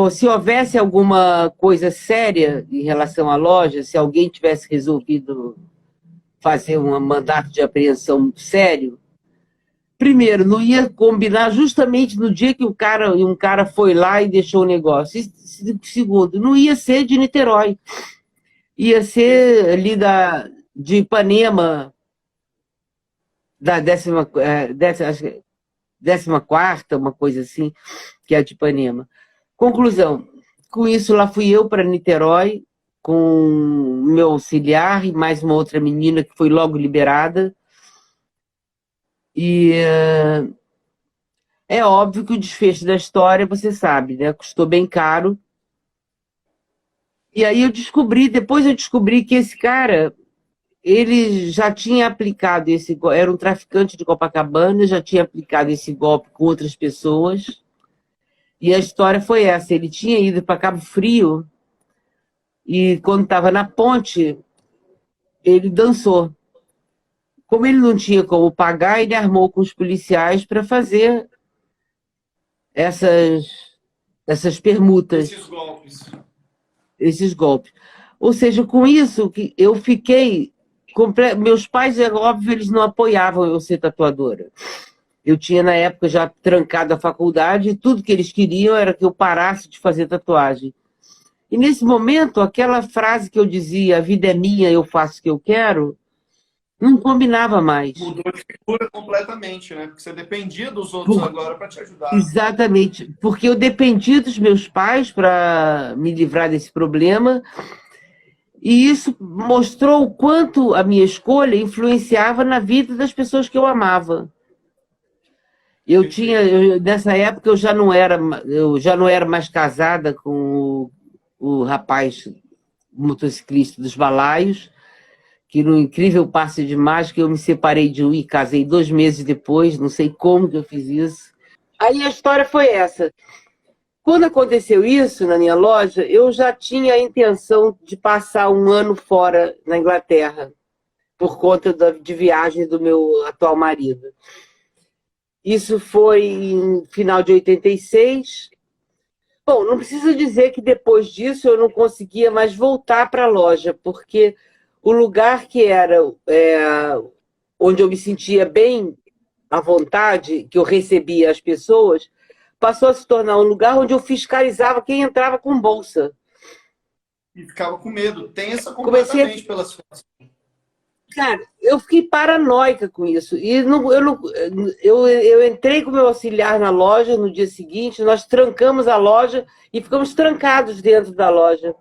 se houvesse alguma coisa séria em relação à loja, se alguém tivesse resolvido fazer um mandato de apreensão sério, primeiro, não ia combinar justamente no dia que um cara foi lá e deixou o negócio. E, segundo, não ia ser de Niterói, ia ser ali de Ipanema, da acho que 14ª, uma coisa assim, que é de Ipanema. Conclusão, com isso lá fui eu para Niterói, com meu auxiliar e mais uma outra menina que foi logo liberada. E é óbvio que o desfecho da história, você sabe, né? Custou bem caro. E aí depois eu descobri que esse cara, ele já tinha aplicado era um traficante de Copacabana, já tinha aplicado esse golpe com outras pessoas. E a história foi essa, ele tinha ido para Cabo Frio e quando estava na ponte, ele dançou. Como ele não tinha como pagar, ele armou com os policiais para fazer essas, essas permutas,
Esses golpes.
esses golpes. Ou seja, com isso, que eu fiquei. Meus pais, é óbvio, eles não apoiavam eu ser tatuadora. Eu tinha, na época, já trancado a faculdade e tudo que eles queriam era que eu parasse de fazer tatuagem. E nesse momento, aquela frase que eu dizia, a vida é minha, eu faço o que eu quero, não combinava mais.
Mudou de figura completamente, né? Porque você dependia dos outros agora para te ajudar.
Exatamente, porque eu dependia dos meus pais para me livrar desse problema, e isso mostrou o quanto a minha escolha influenciava na vida das pessoas que eu amava. Nessa época eu já não era mais casada com o rapaz motociclista dos balaios, que no incrível passe de mágica eu me separei de um e casei 2 meses depois, não sei como que eu fiz isso. Aí a história foi essa. Quando aconteceu isso na minha loja, eu já tinha a intenção de passar um ano fora na Inglaterra, por conta de viagem do meu atual marido. Isso foi em final de 86. Bom, não preciso dizer que depois disso eu não conseguia mais voltar para a loja, porque o lugar que era onde eu me sentia bem à vontade, que eu recebia as pessoas, passou a se tornar um lugar onde eu fiscalizava quem entrava com bolsa.
E ficava com medo. Tensa
Comecei
completamente pela situação.
Cara, eu fiquei paranoica com isso. E eu entrei com meu auxiliar na loja no dia seguinte, nós trancamos a loja e ficamos trancados dentro da loja.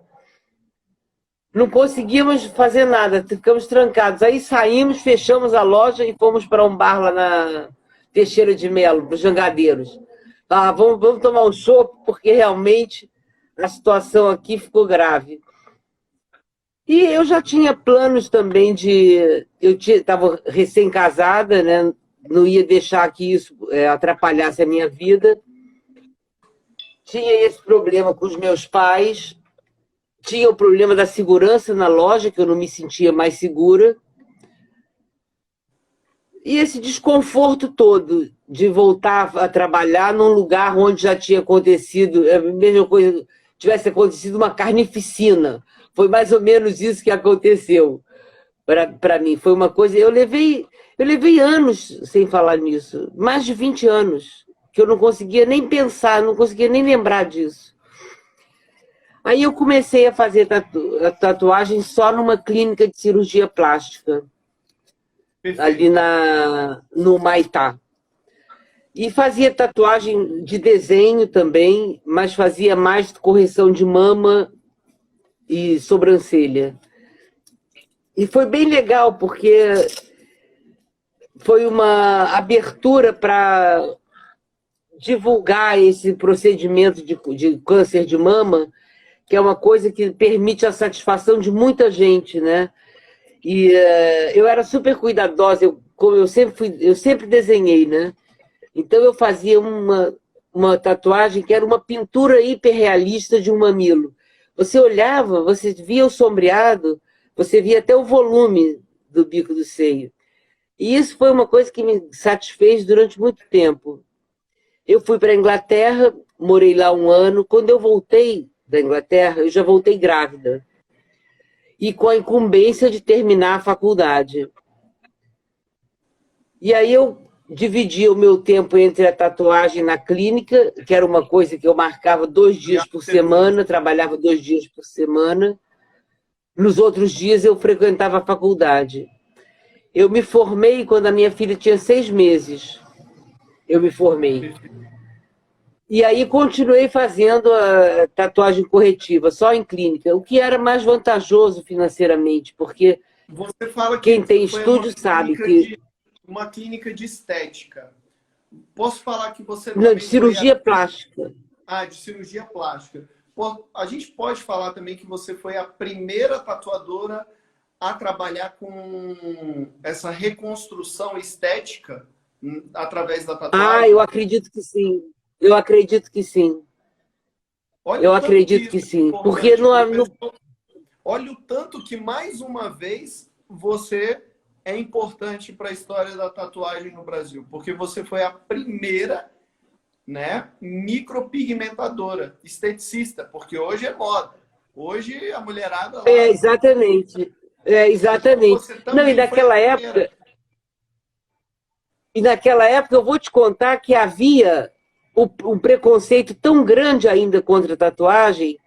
Não conseguíamos fazer nada, ficamos trancados. Aí saímos, fechamos a loja e fomos para um bar lá na Teixeira de Melo, para os Jangadeiros. Vamos tomar um chopp, porque realmente a situação aqui ficou grave. E eu já tinha planos também eu estava recém-casada, né? Não ia deixar que isso atrapalhasse a minha vida. Tinha esse problema com os meus pais. tinha o problema da segurança na loja, que eu não me sentia mais segura. E esse desconforto todo de voltar a trabalhar num lugar onde já tinha acontecido, a mesma coisa, tivesse acontecido uma carnificina. Foi mais ou menos isso que aconteceu para mim. Foi uma coisa. Eu levei anos sem falar nisso, mais de 20 anos, que eu não conseguia nem pensar, não conseguia nem lembrar disso. Aí eu comecei a fazer tatuagem só numa clínica de cirurgia plástica, ali no Maitá. E fazia tatuagem de desenho também, mas fazia mais correção de mama e sobrancelha. E foi bem legal, porque foi uma abertura para divulgar esse procedimento de câncer de mama, que é uma coisa que permite a satisfação de muita gente, né? E eu era super cuidadosa, como eu sempre desenhei, né? Então eu fazia uma tatuagem que era uma pintura hiperrealista de um mamilo. Você olhava, você via o sombreado, você via até o volume do bico do seio. E isso foi uma coisa que me satisfez durante muito tempo. Eu fui para a Inglaterra, morei lá um ano. Quando eu voltei da Inglaterra, eu já voltei grávida. E com a incumbência de terminar a faculdade. E aí eu dividi o meu tempo entre a tatuagem na clínica, que era uma coisa que eu marcava 2 dias por semana, trabalhava 2 dias por semana. Nos outros dias eu frequentava a faculdade. Eu me formei quando a minha filha tinha 6 meses. Eu me formei. E aí continuei fazendo a tatuagem corretiva, só em clínica, o que era mais vantajoso financeiramente, porque
você fala que
quem tem estúdio sabe que...
Uma clínica de estética. Posso falar que você...
Não, de cirurgia plástica.
Ah, de cirurgia plástica. A gente pode falar também que você foi a primeira tatuadora a trabalhar com essa reconstrução estética através da tatuagem?
Ah, eu acredito que sim. Eu acredito que sim. Eu acredito que sim. Porque
olha o tanto que, mais uma vez, você é importante para a história da tatuagem no Brasil. Porque você foi a primeira, né, micropigmentadora, esteticista. Porque hoje é moda. Hoje a mulherada... Lá,
exatamente. Exatamente. Não, e naquela época... E naquela época eu vou te contar que havia um preconceito tão grande ainda contra a tatuagem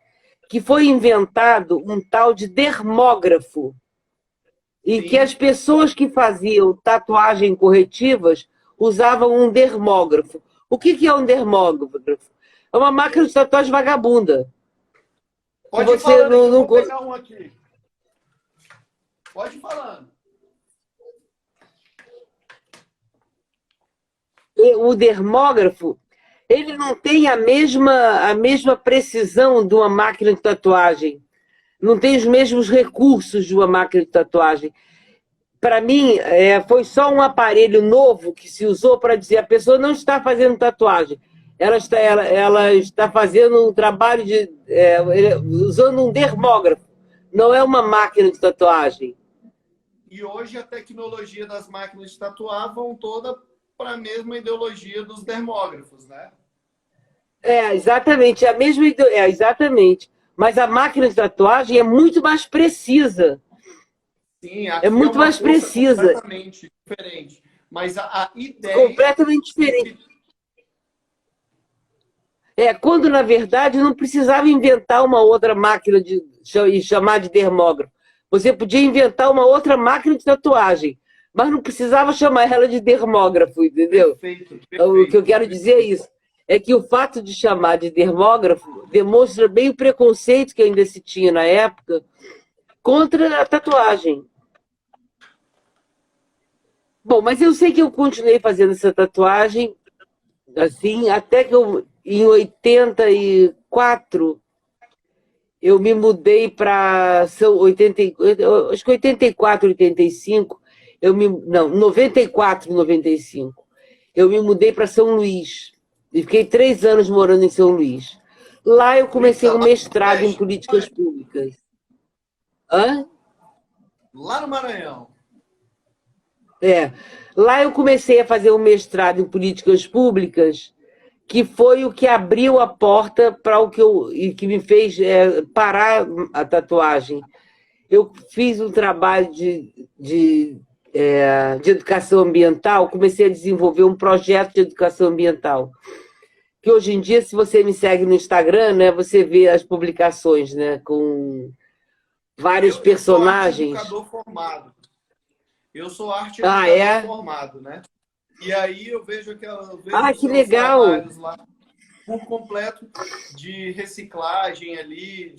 que foi inventado um tal de dermógrafo, em que as pessoas que faziam tatuagem corretivas usavam um dermógrafo. O que é um dermógrafo? É uma máquina de tatuagem vagabunda.
Pode ir falando, eu vou pegar um aqui. Pode ir falando.
O dermógrafo, ele não tem a mesma precisão de uma máquina de tatuagem. Não tem os mesmos recursos de uma máquina de tatuagem. Para mim, foi só um aparelho novo que se usou para dizer a pessoa não está fazendo tatuagem. Ela está fazendo um trabalho usando um dermógrafo. Não é uma máquina de tatuagem.
E hoje a tecnologia das máquinas de tatuar vão toda para a mesma ideologia dos dermógrafos, né?
Exatamente. Exatamente. Mas a máquina de tatuagem é muito mais precisa.
Sim,
é muito mais precisa.
Completamente diferente. Mas a ideia...
Completamente diferente. Quando, na verdade, não precisava inventar uma outra máquina e chamar de dermógrafo. Você podia inventar uma outra máquina de tatuagem, mas não precisava chamar ela de dermógrafo, entendeu?
Perfeito.
O que eu quero dizer é isso. É que o fato de chamar de dermógrafo demonstra bem o preconceito que ainda se tinha na época contra a tatuagem. Bom, mas eu sei que eu continuei fazendo essa tatuagem, assim, até que em 84, eu me mudei para acho que 84, 85, 94, 95, eu me mudei para São Luís. E fiquei 3 anos morando em São Luís. Lá eu comecei
Eita,
um
lá no
mestrado em
Nordeste,
políticas públicas. Hã?
lá no Maranhão.
É. Lá eu comecei a fazer um mestrado em políticas públicas, que foi o que abriu a porta para o que eu e que me fez parar a tatuagem. Eu fiz um trabalho de educação ambiental, comecei a desenvolver um projeto de educação ambiental. Que hoje em dia, se você me segue no Instagram, né, você vê as publicações, né, com vários
Eu sou arte
personagens.
educador formado. Eu sou arte
Ah,
educador
é?
formado, né? E aí eu vejo
Ah,
os
que
seus
legal!
trabalhos lá por completo de reciclagem ali,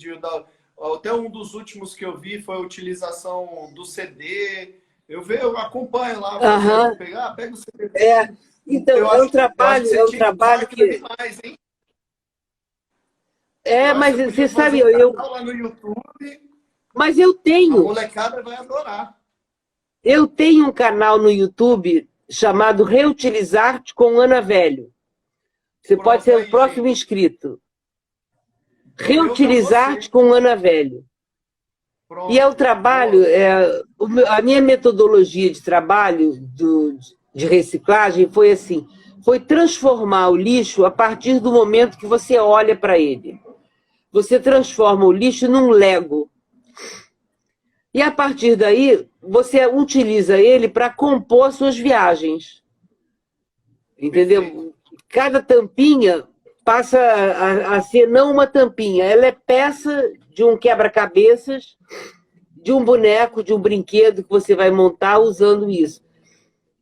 até um dos últimos que eu vi foi a utilização do CD. Eu acompanho lá você
Aham,
pega o CD.
é. Então,
Eu acho que você
é um
tinha que usar
trabalho
aquilo ali
que...
mais, hein? Eu
É,
acho
mas
que você podia
você
fazer
sabe,
um canal lá no YouTube,
mas eu
a
tenho.
molecada vai adorar.
Eu tenho um canal no YouTube chamado Reutilizar-te com Ana Velho. Você pode
Pronto,
ser o
aí,
próximo
gente.
inscrito.
Eu vou
Reutilizar-te
ser.
com Ana Velho. E é o
Pronto.
trabalho, a minha metodologia de trabalho de reciclagem foi assim, foi transformar o lixo a partir do momento que você olha para ele. Você transforma o lixo num Lego. E a partir daí, você utiliza ele para compor suas viagens.
Perfeito.
Entendeu? Cada tampinha passa a ser não uma tampinha, ela é peça de um quebra-cabeças, de um boneco, de um brinquedo que você vai montar usando isso.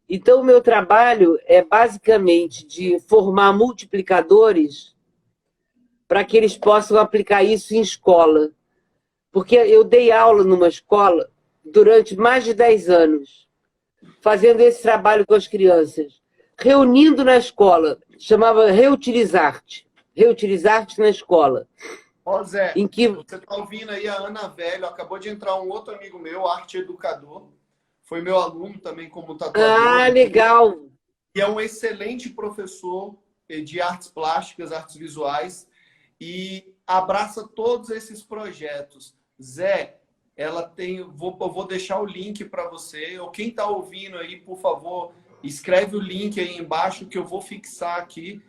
Então, o meu trabalho é basicamente de formar multiplicadores para que eles possam aplicar isso em escola. Porque eu dei aula numa escola durante mais de 10 anos, fazendo esse trabalho com as crianças, reunindo na escola, chamava Reutilizar-te, Reutilizar-te na escola,
Ó, Zé,
em que...
você tá ouvindo aí a Ana Velho, acabou de entrar um outro amigo meu, arte educador, foi meu aluno também como tatuador
Ah,
aqui,
legal!
e é um excelente professor de artes plásticas, artes visuais, e abraça todos esses projetos. Zé, ela tem, eu vou deixar o link para você, ou quem está ouvindo aí, por favor, escreve o link aí embaixo que eu vou fixar aqui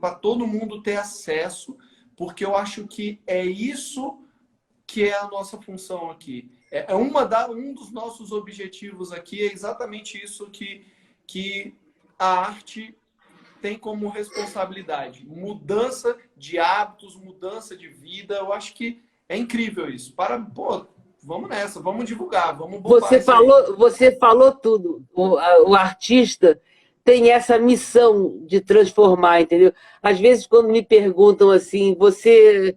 para todo mundo ter acesso, porque eu acho que é isso que é a nossa função aqui. Um dos nossos objetivos aqui é exatamente isso que a arte tem como responsabilidade. Mudança de hábitos, mudança de vida. Eu acho que é incrível isso. Pô, vamos nessa, vamos divulgar, vamos bombar isso aí.
Você falou tudo. O artista tem essa missão de transformar, entendeu? Às vezes, quando me perguntam assim, você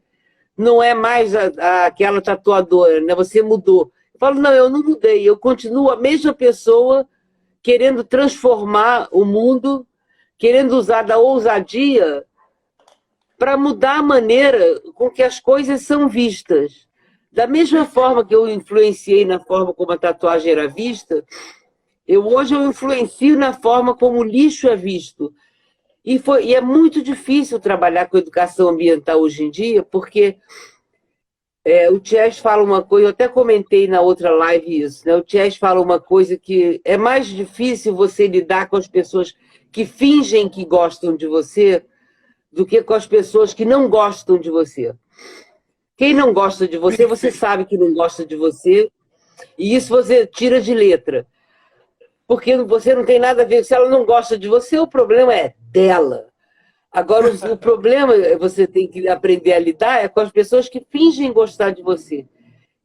não é mais aquela tatuadora, né? Você mudou. Eu falo, não, eu não mudei, eu continuo a mesma pessoa querendo transformar o mundo, querendo usar da ousadia para mudar a maneira com que as coisas são vistas. Da mesma forma que eu influenciei na forma como a tatuagem era vista, hoje eu influencio na forma como o lixo é visto. E é muito difícil trabalhar com educação ambiental hoje em dia, porque o Ties fala uma coisa, eu até comentei na outra live isso, né? O Ties fala uma coisa que é mais difícil você lidar com as pessoas que fingem que gostam de você do que com as pessoas que não gostam de você. Quem não gosta de você, você
Perfeito.
sabe que não gosta de você, e isso você tira de letra. Porque você não tem nada a ver, se ela não gosta de você, o problema é dela. Agora, o problema você tem que aprender a lidar é com as pessoas que fingem gostar de você.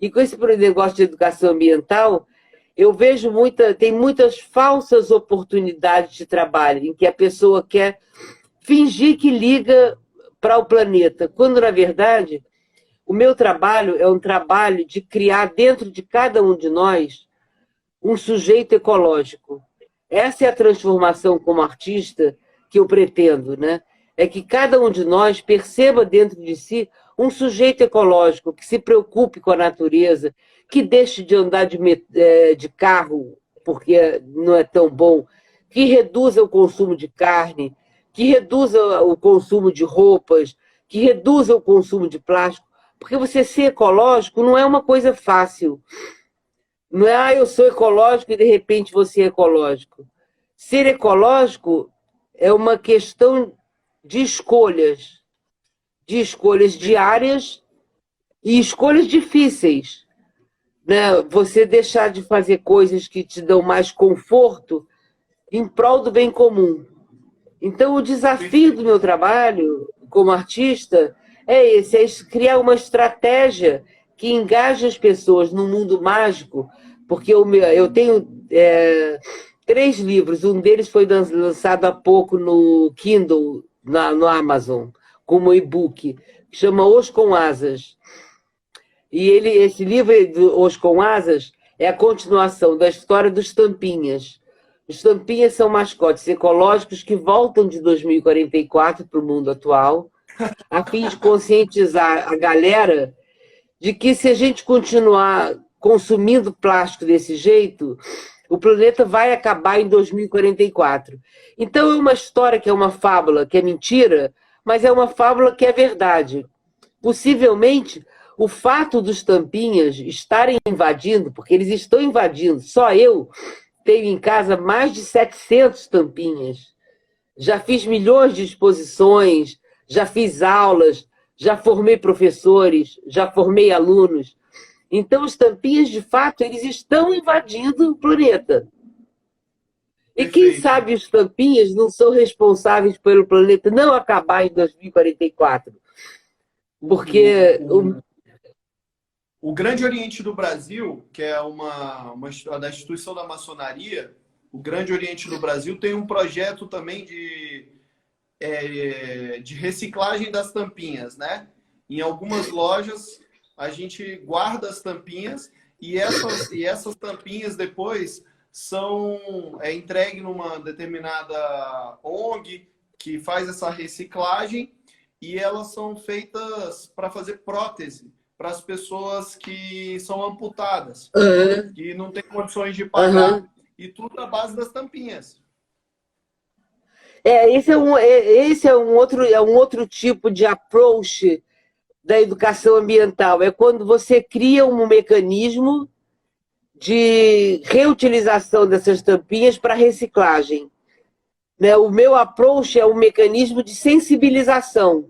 E com esse negócio de educação ambiental, eu vejo tem muitas falsas oportunidades de trabalho, em que a pessoa quer fingir que liga para o planeta, quando, na verdade, o meu trabalho é um trabalho de criar dentro de cada um de nós um sujeito ecológico. Essa é a transformação como artista que eu pretendo, né? É que cada um de nós perceba dentro de si um sujeito ecológico que se preocupe com a natureza, que deixe de andar de carro porque não é tão bom, que reduza o consumo de carne, que reduza o consumo de roupas, que reduza o consumo de plástico, porque você ser ecológico não é uma coisa fácil. Não é, eu sou ecológico e de repente você é ecológico. Ser ecológico é uma questão de escolhas diárias e escolhas difíceis, né? Você deixar de fazer coisas que te dão mais conforto em prol do bem comum. Então, o desafio do meu trabalho como artista é esse, é criar uma estratégia que engaje as pessoas no mundo mágico, porque eu tenho 3 livros, um deles foi lançado há pouco no Kindle, no Amazon, como e-book, que chama Os com Asas. E esse livro, Os com Asas, é a continuação da história dos Tampinhas. Os Tampinhas são mascotes ecológicos que voltam de 2044 para o mundo atual, a fim de conscientizar a galera de que se a gente continuar consumindo plástico desse jeito, o planeta vai acabar em 2044. Então é uma história que é uma fábula, que é mentira, mas é uma fábula que é verdade. Possivelmente, o fato dos Tampinhas estarem invadindo, porque eles estão invadindo, só eu tenho em casa mais de 700 Tampinhas. Já fiz milhões de exposições, já fiz aulas, já formei professores, já formei alunos. Então, os Tampinhas, de fato, eles estão invadindo o planeta. E quem sabe os Tampinhas não são responsáveis pelo planeta não acabar em 2044. Porque
o Grande Oriente do Brasil, que é da instituição da maçonaria, o Grande Oriente do Brasil tem um projeto também de reciclagem das tampinhas, né? Em algumas lojas, a gente guarda as tampinhas e essas tampinhas depois são entregues numa determinada ONG que faz essa reciclagem e elas são feitas para fazer prótese para as pessoas que são amputadas, que não têm condições de pagar, e tudo à base das tampinhas.
Esse é um outro tipo de approach da educação ambiental. É quando você cria um mecanismo de reutilização dessas tampinhas para reciclagem. Né? O meu approach é um mecanismo de sensibilização.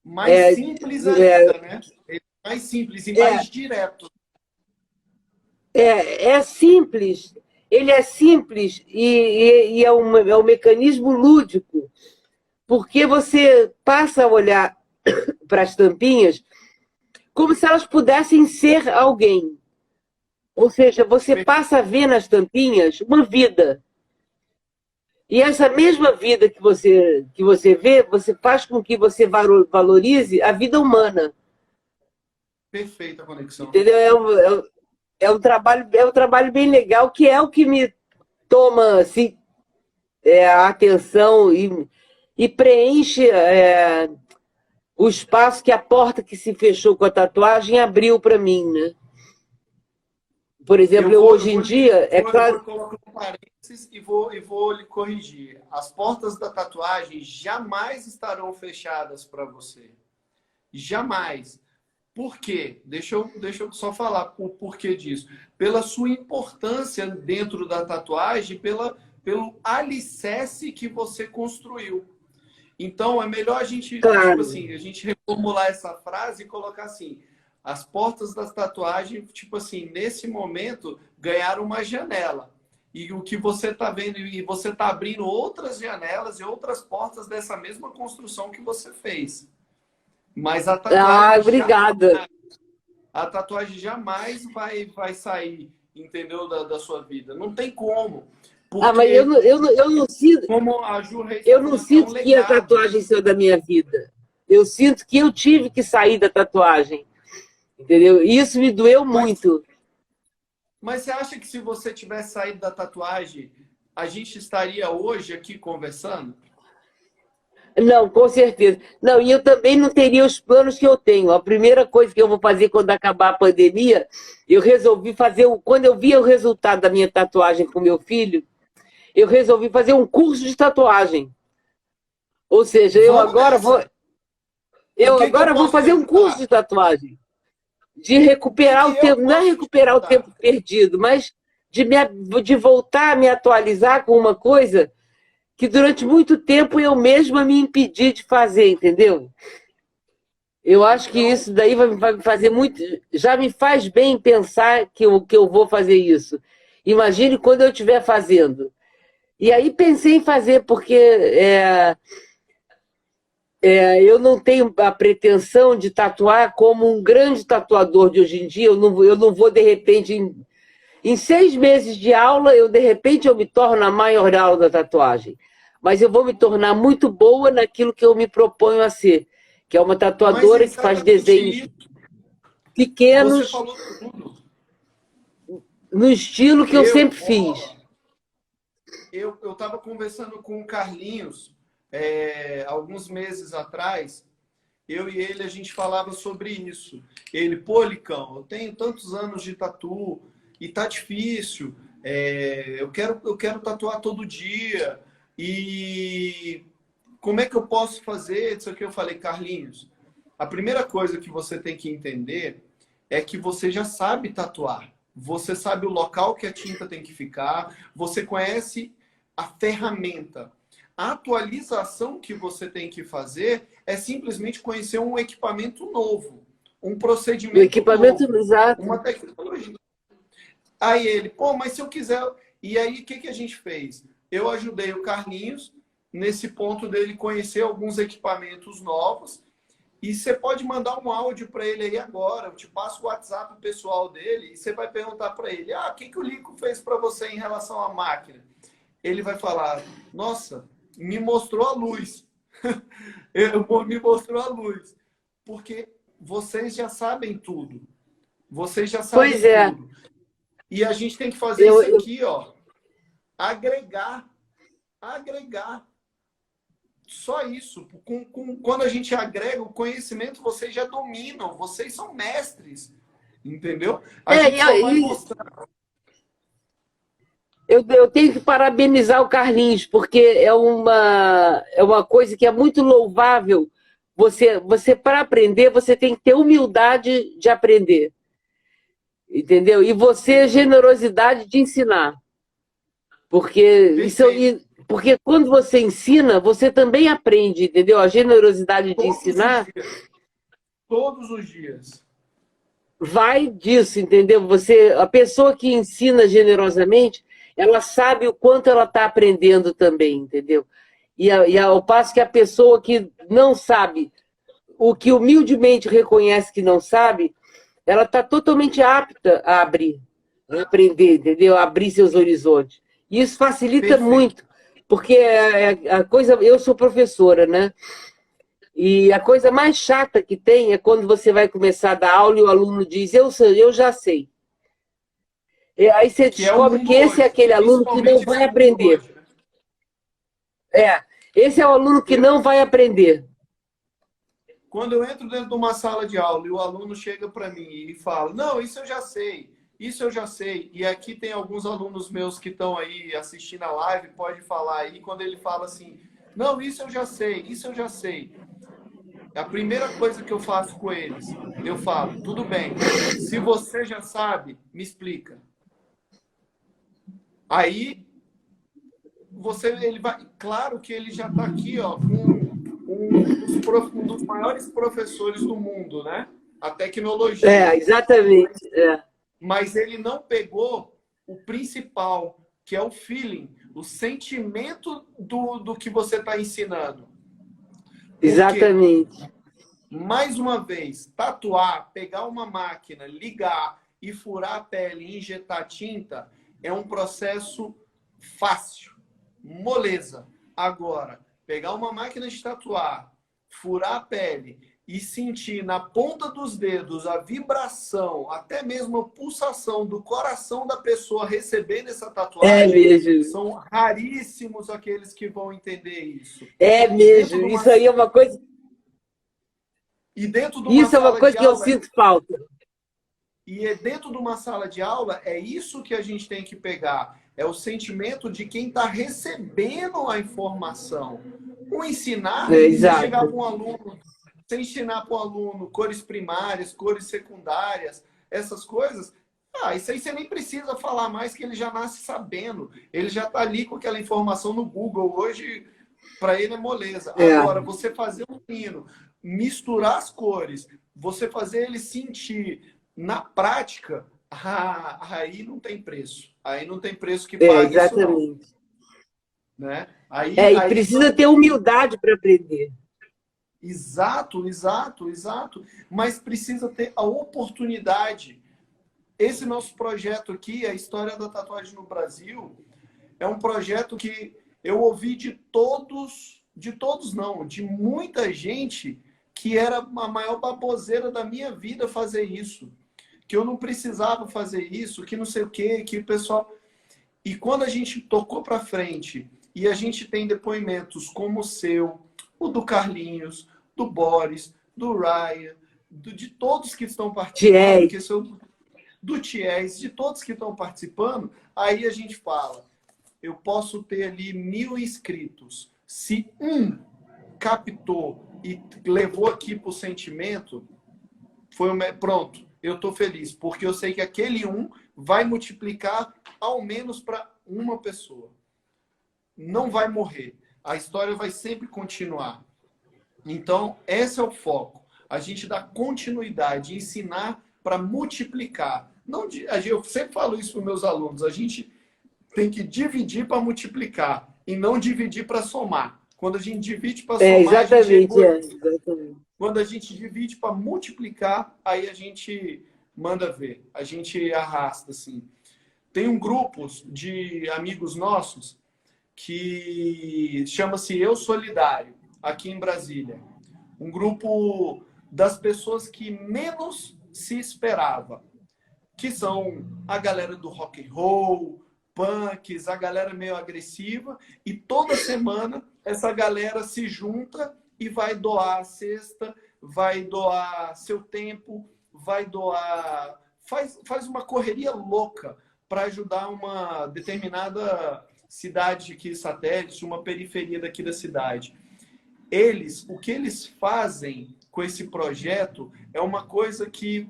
Mais simples ainda, né? Mais simples e mais direto.
É simples. Ele é simples e é um mecanismo lúdico, porque você passa a olhar para as tampinhas como se elas pudessem ser alguém. Ou seja, você passa a ver nas tampinhas uma vida. E essa mesma vida que você vê, você faz com que você valorize a vida humana.
Perfeita conexão.
Entendeu? É um trabalho bem legal, que é o que me toma assim, a atenção e preenche o espaço que a porta que se fechou com a tatuagem abriu para mim, né? Por exemplo, hoje em dia, é claro...
Eu vou colocar um parênteses e vou lhe corrigir. As portas da tatuagem jamais estarão fechadas para você. Jamais. Por quê? Deixa eu só falar o porquê disso. Pela sua importância dentro da tatuagem, pelo alicerce que você construiu. Então, é melhor a gente,
claro,
tipo assim, a gente reformular essa frase e colocar assim: as portas das tatuagens, tipo assim, nesse momento, ganharam uma janela. E o que você está vendo, e você está abrindo outras janelas e outras portas dessa mesma construção que você fez. Mas a tatuagem,
obrigada.
A tatuagem jamais vai sair, entendeu, da sua vida. Não tem como. Porque,
mas eu não sinto,
como a Ju Reis
eu não sinto que a tatuagem saiu da minha vida. Eu sinto que eu tive que sair da tatuagem. Entendeu? E isso me doeu muito.
Mas você acha que se você tivesse saído da tatuagem, a gente estaria hoje aqui conversando?
Não, com certeza. Não, e eu também não teria os planos que eu tenho. A primeira coisa que eu vou fazer quando acabar a pandemia, eu resolvi fazer... Quando eu vi o resultado da minha tatuagem com meu filho, eu resolvi fazer um curso de tatuagem. Ou seja, eu agora vou...
O
Eu
que eu
agora vou
posso te
fazer um curso
ajudar?
de tatuagem, de recuperar o
O que eu
tempo, não é
posso te
recuperar o tempo
ajudar?
perdido, mas de voltar a me atualizar com uma coisa que durante muito tempo eu mesma me impedi de fazer, entendeu? Eu acho que
Então,
isso daí vai me fazer muito. Já me faz bem pensar que eu vou fazer isso. Imagine quando eu estiver fazendo. E aí pensei em fazer, porque eu não tenho a pretensão de tatuar como um grande tatuador de hoje em dia. Eu não vou de repente, em 6 meses de aula, de repente eu me torno a maior aula da tatuagem. Mas eu vou me tornar muito boa naquilo que eu me proponho a ser, que é uma
mas é
tatuadora que faz
exatamente
desenhos
isso. Você
pequenos
falou tudo.
no estilo que eu sempre fiz.
Ó, eu estava conversando com o Carlinhos alguns meses atrás. Eu e ele, a gente falava sobre isso. Ele, pô, Licão, eu tenho tantos anos de tatu e tá difícil. Eu quero tatuar todo dia. E como é que eu posso fazer? Isso aqui eu falei, Carlinhos, a primeira coisa que você tem que entender é que você já sabe tatuar. Você sabe o local que a tinta tem que ficar, você conhece a ferramenta. A atualização que você tem que fazer é simplesmente conhecer um equipamento novo, um
O
procedimento
equipamento
novo,
exato.
uma tecnologia. Aí ele, pô, mas se eu quiser. E aí, o que, que a gente fez? Eu ajudei o Carlinhos nesse ponto dele conhecer alguns equipamentos novos. E você pode mandar um áudio para ele aí agora. Eu te passo o WhatsApp pessoal dele e você vai perguntar para ele: ah, o que, que o Lico fez para você em relação à máquina? Ele vai falar: nossa, me mostrou a luz. Me mostrou a luz. Porque vocês já sabem tudo. Vocês já
Pois
sabem
é.
tudo. E a gente tem que fazer
Eu,
isso
eu,
aqui, ó. Agregar. Agregar. Só isso. Quando a gente agrega o conhecimento, vocês já dominam. Vocês são mestres. Entendeu? A gente só vai
e
mostrar.
eu tenho que parabenizar o Carlinhos, porque é uma coisa que é muito louvável. Você para aprender, você tem que ter humildade de aprender. Entendeu? E você, generosidade de ensinar. Porque
Perfeito.
porque quando você ensina, você também aprende, entendeu? A generosidade de
Todos os
ensinar
dias. Todos os dias.
vai disso, entendeu? A pessoa que ensina generosamente, ela sabe o quanto ela está aprendendo também, entendeu? Ao passo que a pessoa que não sabe, o que humildemente reconhece que não sabe, ela está totalmente apta a abrir, a aprender, entendeu? A abrir seus horizontes. E isso facilita
Perfeito.
muito, porque a coisa. Eu sou professora, né? E a coisa mais chata que tem é quando você vai começar a dar aula e o aluno diz: eu já sei. E aí você
Que é o
descobre que
mundo
esse é
hoje.
aquele aluno que não
Principalmente esse
vai
mundo
aprender.
hoje. Né?
É, esse é o aluno que
Eu,
não vai aprender.
quando eu entro dentro de uma sala de aula e o aluno chega para mim e fala: não, isso eu já sei. Isso eu já sei. E aqui tem alguns alunos meus que estão aí assistindo a live, pode falar aí, quando ele fala assim: não, isso eu já sei, isso eu já sei. A primeira coisa que eu faço com eles, eu falo: tudo bem, se você já sabe, me explica. Aí ele vai, claro que ele já está aqui, ó, com um dos maiores professores do mundo, né? A tecnologia.
Exatamente.
Mas ele não pegou o principal, que é o feeling, o sentimento do que você está ensinando. Porque,
Exatamente.
mais uma vez, tatuar, pegar uma máquina, ligar e furar a pele e injetar tinta é um processo fácil, moleza. Agora, pegar uma máquina de tatuar, furar a pele e sentir na ponta dos dedos a vibração, até mesmo a pulsação do coração da pessoa recebendo essa
É
tatuagem,
mesmo.
são raríssimos aqueles que vão entender isso.
É
E dentro
mesmo.
de uma,
Isso aí é uma coisa.
e dentro de uma
Isso é uma
sala
coisa
de
que eu
aula,
sinto falta.
dentro de uma sala de aula, é isso que a gente tem que pegar. É o sentimento de quem está recebendo a informação. O ensinar, você chegar para
Exato.
um aluno você ensinar para o aluno cores primárias, cores secundárias, essas coisas, isso aí você nem precisa falar mais, que ele já nasce sabendo. Ele já está ali com aquela informação no Google. Hoje, para ele é moleza. Agora, você fazer um menino misturar as cores, você fazer ele sentir na prática, aí não tem preço. Aí não tem preço que pague isso, não. Né?
E precisa ter humildade para aprender.
Exato, exato, exato. Mas precisa ter a oportunidade. Esse nosso projeto aqui, a História da Tatuagem no Brasil, é um projeto que eu ouvi de muita gente, que era a maior baboseira da minha vida fazer isso. Que eu não precisava fazer isso, que não sei o quê, que o pessoal... E quando a gente tocou para frente, e a gente tem depoimentos como o seu, o do Carlinhos, do Boris, do Ryan, de todos que estão participando, do Ties, de todos que estão participando, aí a gente fala, eu posso ter ali 1000 inscritos. Se um captou e levou aqui para o sentimento, pronto, eu estou feliz, porque eu sei que aquele um vai multiplicar ao menos para uma pessoa. Não vai morrer. A história vai sempre continuar. Então, esse é o foco. A gente dá continuidade, ensinar para multiplicar. Não, eu sempre falo isso para os meus alunos. A gente tem que dividir para multiplicar e não dividir para somar. Quando a gente divide para somar,
exatamente.
Quando a gente divide para multiplicar, aí a gente manda ver. A gente arrasta, assim. Tem um grupo de amigos nossos que chama-se Eu Solidário, aqui em Brasília. Um grupo das pessoas que menos se esperava, que são a galera do rock and roll, punks, a galera meio agressiva, e toda semana essa galera se junta e vai doar a cesta, vai doar seu tempo, vai doar... Faz uma correria louca para ajudar uma determinada cidade aqui, satélite, uma periferia daqui da cidade. O que eles fazem com esse projeto é uma coisa que,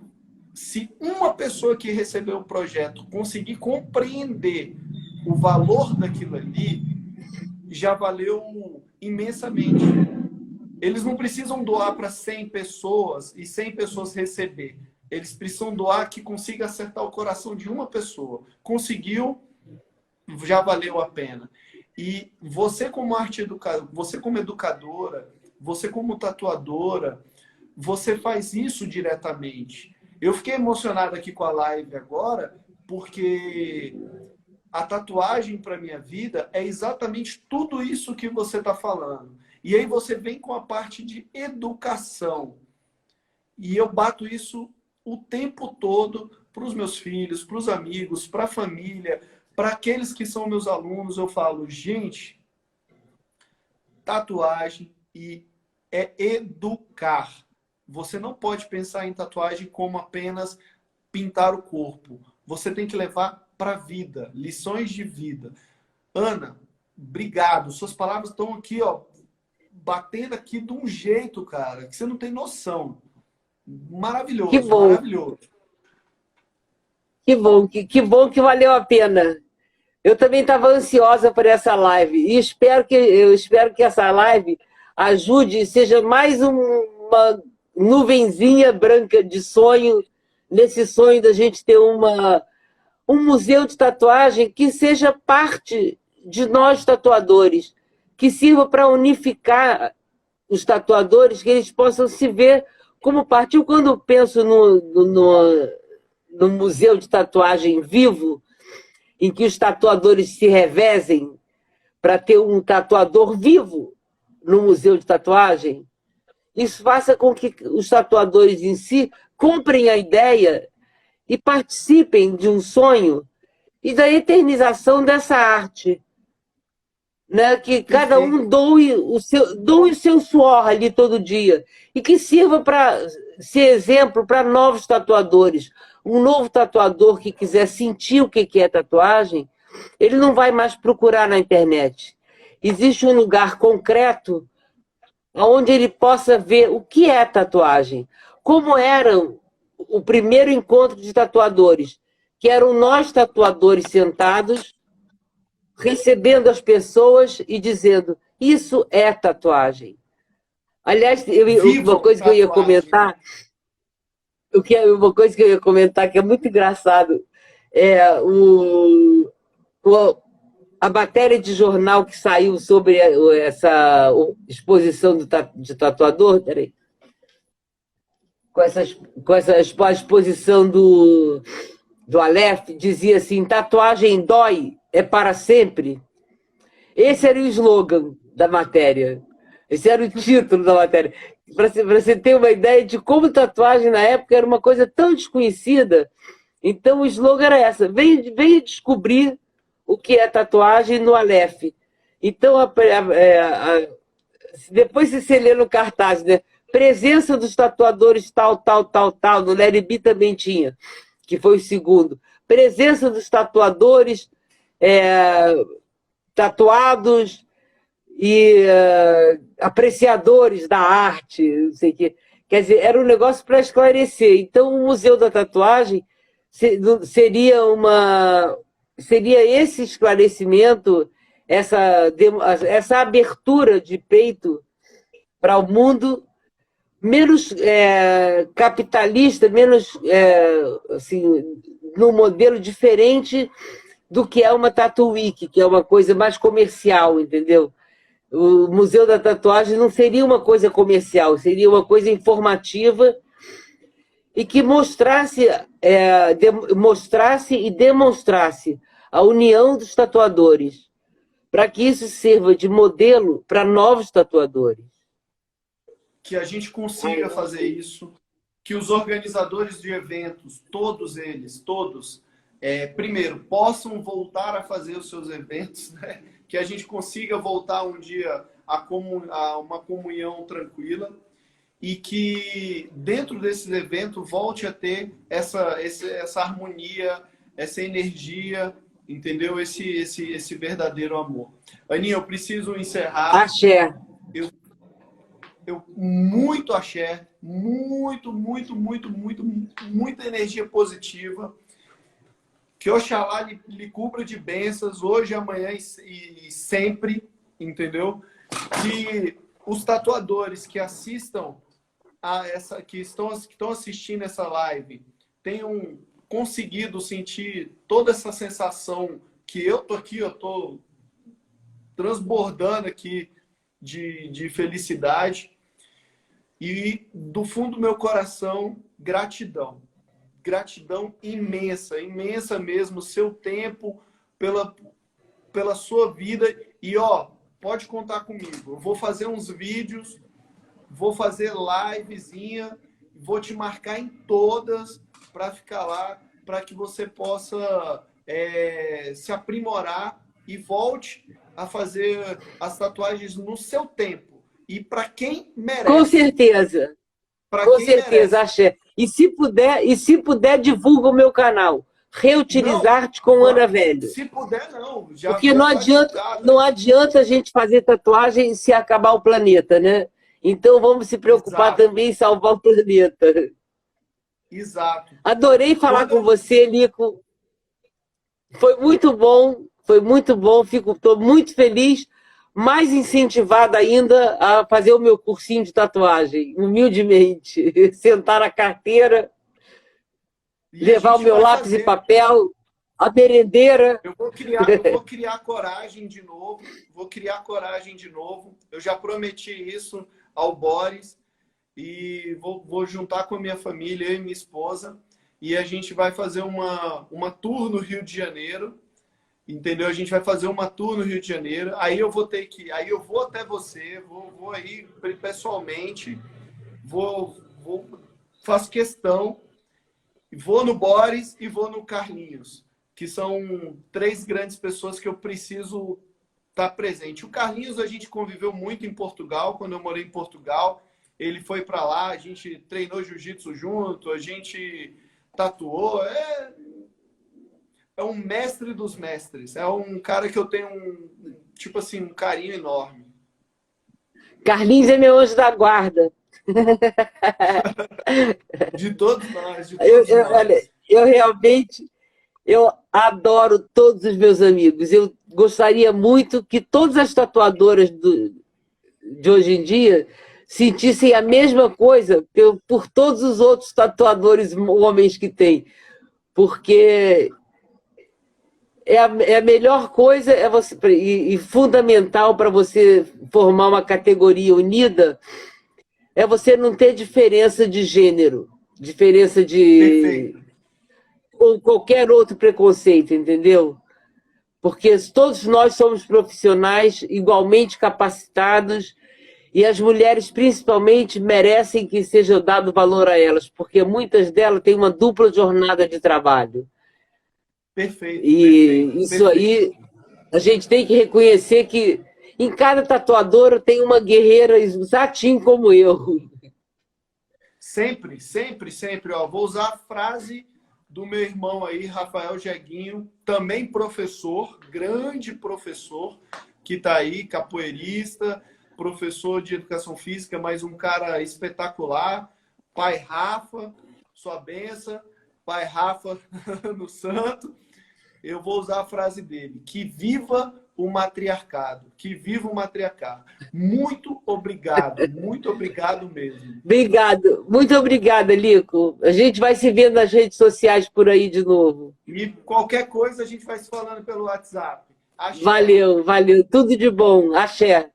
se uma pessoa que recebeu o projeto conseguir compreender o valor daquilo ali, já valeu imensamente. Eles não precisam doar para 100 pessoas e 100 pessoas receber. Eles precisam doar que consiga acertar o coração de uma pessoa. Conseguiu, já valeu a pena. E você como você como educadora, você como tatuadora, você faz isso diretamente. Eu fiquei emocionado aqui com a live agora, porque a tatuagem para minha vida é exatamente tudo isso que você está falando. E aí você vem com a parte de educação. E eu bato isso o tempo todo para os meus filhos, para os amigos, para a família, para aqueles que são meus alunos. Eu falo, gente, tatuagem é educar. Você não pode pensar em tatuagem como apenas pintar o corpo. Você tem que levar para a vida, lições de vida. Ana, obrigado. Suas palavras estão aqui, ó, batendo aqui de um jeito, cara, que você não tem noção. Maravilhoso,
que bom.
Maravilhoso.
Que bom que valeu a pena. Eu também estava ansiosa por essa live e eu espero que essa live ajude, seja mais uma nuvenzinha branca de sonho, nesse sonho da gente ter um museu de tatuagem que seja parte de nós tatuadores, que sirva para unificar os tatuadores, que eles possam se ver como parte. Eu, quando penso no museu de tatuagem vivo, em que os tatuadores se revezem para ter um tatuador vivo no museu de tatuagem, isso faça com que os tatuadores em si comprem a ideia e participem de um sonho e da eternização dessa arte. Né? Que cada um doe o seu suor ali todo dia e que sirva para ser exemplo para novos tatuadores. Um novo tatuador que quiser sentir o que é tatuagem, ele não vai mais procurar na internet. Existe um lugar concreto onde ele possa ver o que é tatuagem. Como era o primeiro encontro de tatuadores, que eram nós tatuadores sentados, recebendo as pessoas e dizendo, isso é tatuagem. Aliás, uma
Vivam
coisa que eu ia
tatuagem, né?
comentar, uma coisa que eu ia comentar que é muito engraçado, é a matéria de jornal que saiu sobre essa exposição de tatuador, peraí, com essa exposição do Aleph, dizia assim, tatuagem dói, é para sempre. Esse era o slogan da matéria. Esse era o título da matéria. Para você ter uma ideia de como tatuagem na época era uma coisa tão desconhecida. Então o slogan era essa: venha descobrir o que é tatuagem no Aleph. Então, depois você lê no cartaz, né? Presença dos tatuadores tal, tal, tal, tal. No Larry B também tinha, que foi o segundo. Presença dos tatuadores tatuados e apreciadores da arte, não sei o quê. Quer dizer, era um negócio para esclarecer. Então, o Museu da Tatuagem seria esse esclarecimento, essa abertura de peito para o mundo menos capitalista, menos assim, num modelo diferente do que é uma Tattoo Week, que é uma coisa mais comercial, entendeu? O Museu da Tatuagem não seria uma coisa comercial, seria uma coisa informativa e que mostrasse e demonstrasse a união dos tatuadores, para que isso sirva de modelo para novos tatuadores.
Que a gente consiga fazer isso, que os organizadores de eventos, todos eles, todos, primeiro, possam voltar a fazer os seus eventos, né? Que a gente consiga voltar um dia a uma comunhão tranquila e que dentro desses eventos volte a ter essa harmonia, essa energia, entendeu? Esse verdadeiro amor. Aninha, eu preciso encerrar.
Axé.
Muito axé, muita energia positiva. Que Oxalá lhe cubra de bênçãos hoje, amanhã e sempre, entendeu? Que os tatuadores que assistam que estão assistindo essa live tenham conseguido sentir toda essa sensação que eu tô aqui, eu tô transbordando aqui de felicidade. E do fundo do meu coração, gratidão. Gratidão imensa, imensa mesmo, seu tempo, pela sua vida. E, pode contar comigo. Eu vou fazer uns vídeos, vou fazer livezinha, vou te marcar em todas para ficar lá, para que você possa se aprimorar e volte a fazer as tatuagens no seu tempo. E para quem merece.
Com certeza. Com certeza, Axé. E se puder, divulga o meu canal. Reutilizar-te com Ana Velho.
Se puder, não.
Porque não adianta a gente fazer tatuagem se acabar o planeta, né? Então vamos se preocupar também em salvar o planeta.
Exato.
Adorei falar com você, Lico. Foi muito bom, estou muito feliz, mais incentivada ainda a fazer o meu cursinho de tatuagem, humildemente. Sentar na carteira, levar o meu lápis e papel, a merendeira.
Eu vou criar coragem de novo, Eu já prometi isso ao Boris e vou juntar com a minha família, eu e minha esposa, e a gente vai fazer uma tour no Rio de Janeiro, entendeu? A gente vai fazer uma tour no Rio de Janeiro, aí eu vou até você, vou aí pessoalmente, faço questão, vou no Boris e vou no Carlinhos, que são 3 grandes pessoas que eu preciso estar presente. O Carlinhos a gente conviveu muito em Portugal, quando eu morei em Portugal, ele foi para lá, a gente treinou jiu-jitsu junto, a gente tatuou, é um mestre dos mestres, é um cara que eu tenho um carinho enorme.
Carlinhos é meu anjo da guarda.
De todos nós, de todos nós.
Olha, eu realmente eu adoro todos os meus amigos. Eu gostaria muito que todas as tatuadoras de hoje em dia sentissem a mesma coisa por todos os outros tatuadores homens que tem. Porque é a melhor coisa e fundamental para você formar uma categoria unida é você não ter diferença de gênero, diferença de...
Perfeito.
ou qualquer outro preconceito, entendeu? Porque todos nós somos profissionais igualmente capacitados e as mulheres, principalmente, merecem que seja dado valor a elas, porque muitas delas têm uma dupla jornada de trabalho.
Perfeito.
E
perfeito,
isso aí, a gente tem que reconhecer que em cada tatuadora tem uma guerreira exatinho como eu.
Sempre, sempre, sempre. Ó, vou usar a frase do meu irmão aí, Rafael Jeguinho, também professor, grande professor, que está aí, capoeirista, professor de educação física, mas um cara espetacular. Pai Rafa, sua benção. Pai Rafa no santo. Eu vou usar a frase dele. Que viva o matriarcado. Que viva o matriarcado. Muito obrigado mesmo.
Obrigado. Muito obrigada, Lico. A gente vai se vendo nas redes sociais por aí de novo.
E qualquer coisa a gente vai se falando pelo WhatsApp. Axé.
Valeu, valeu. Tudo de bom. Axé.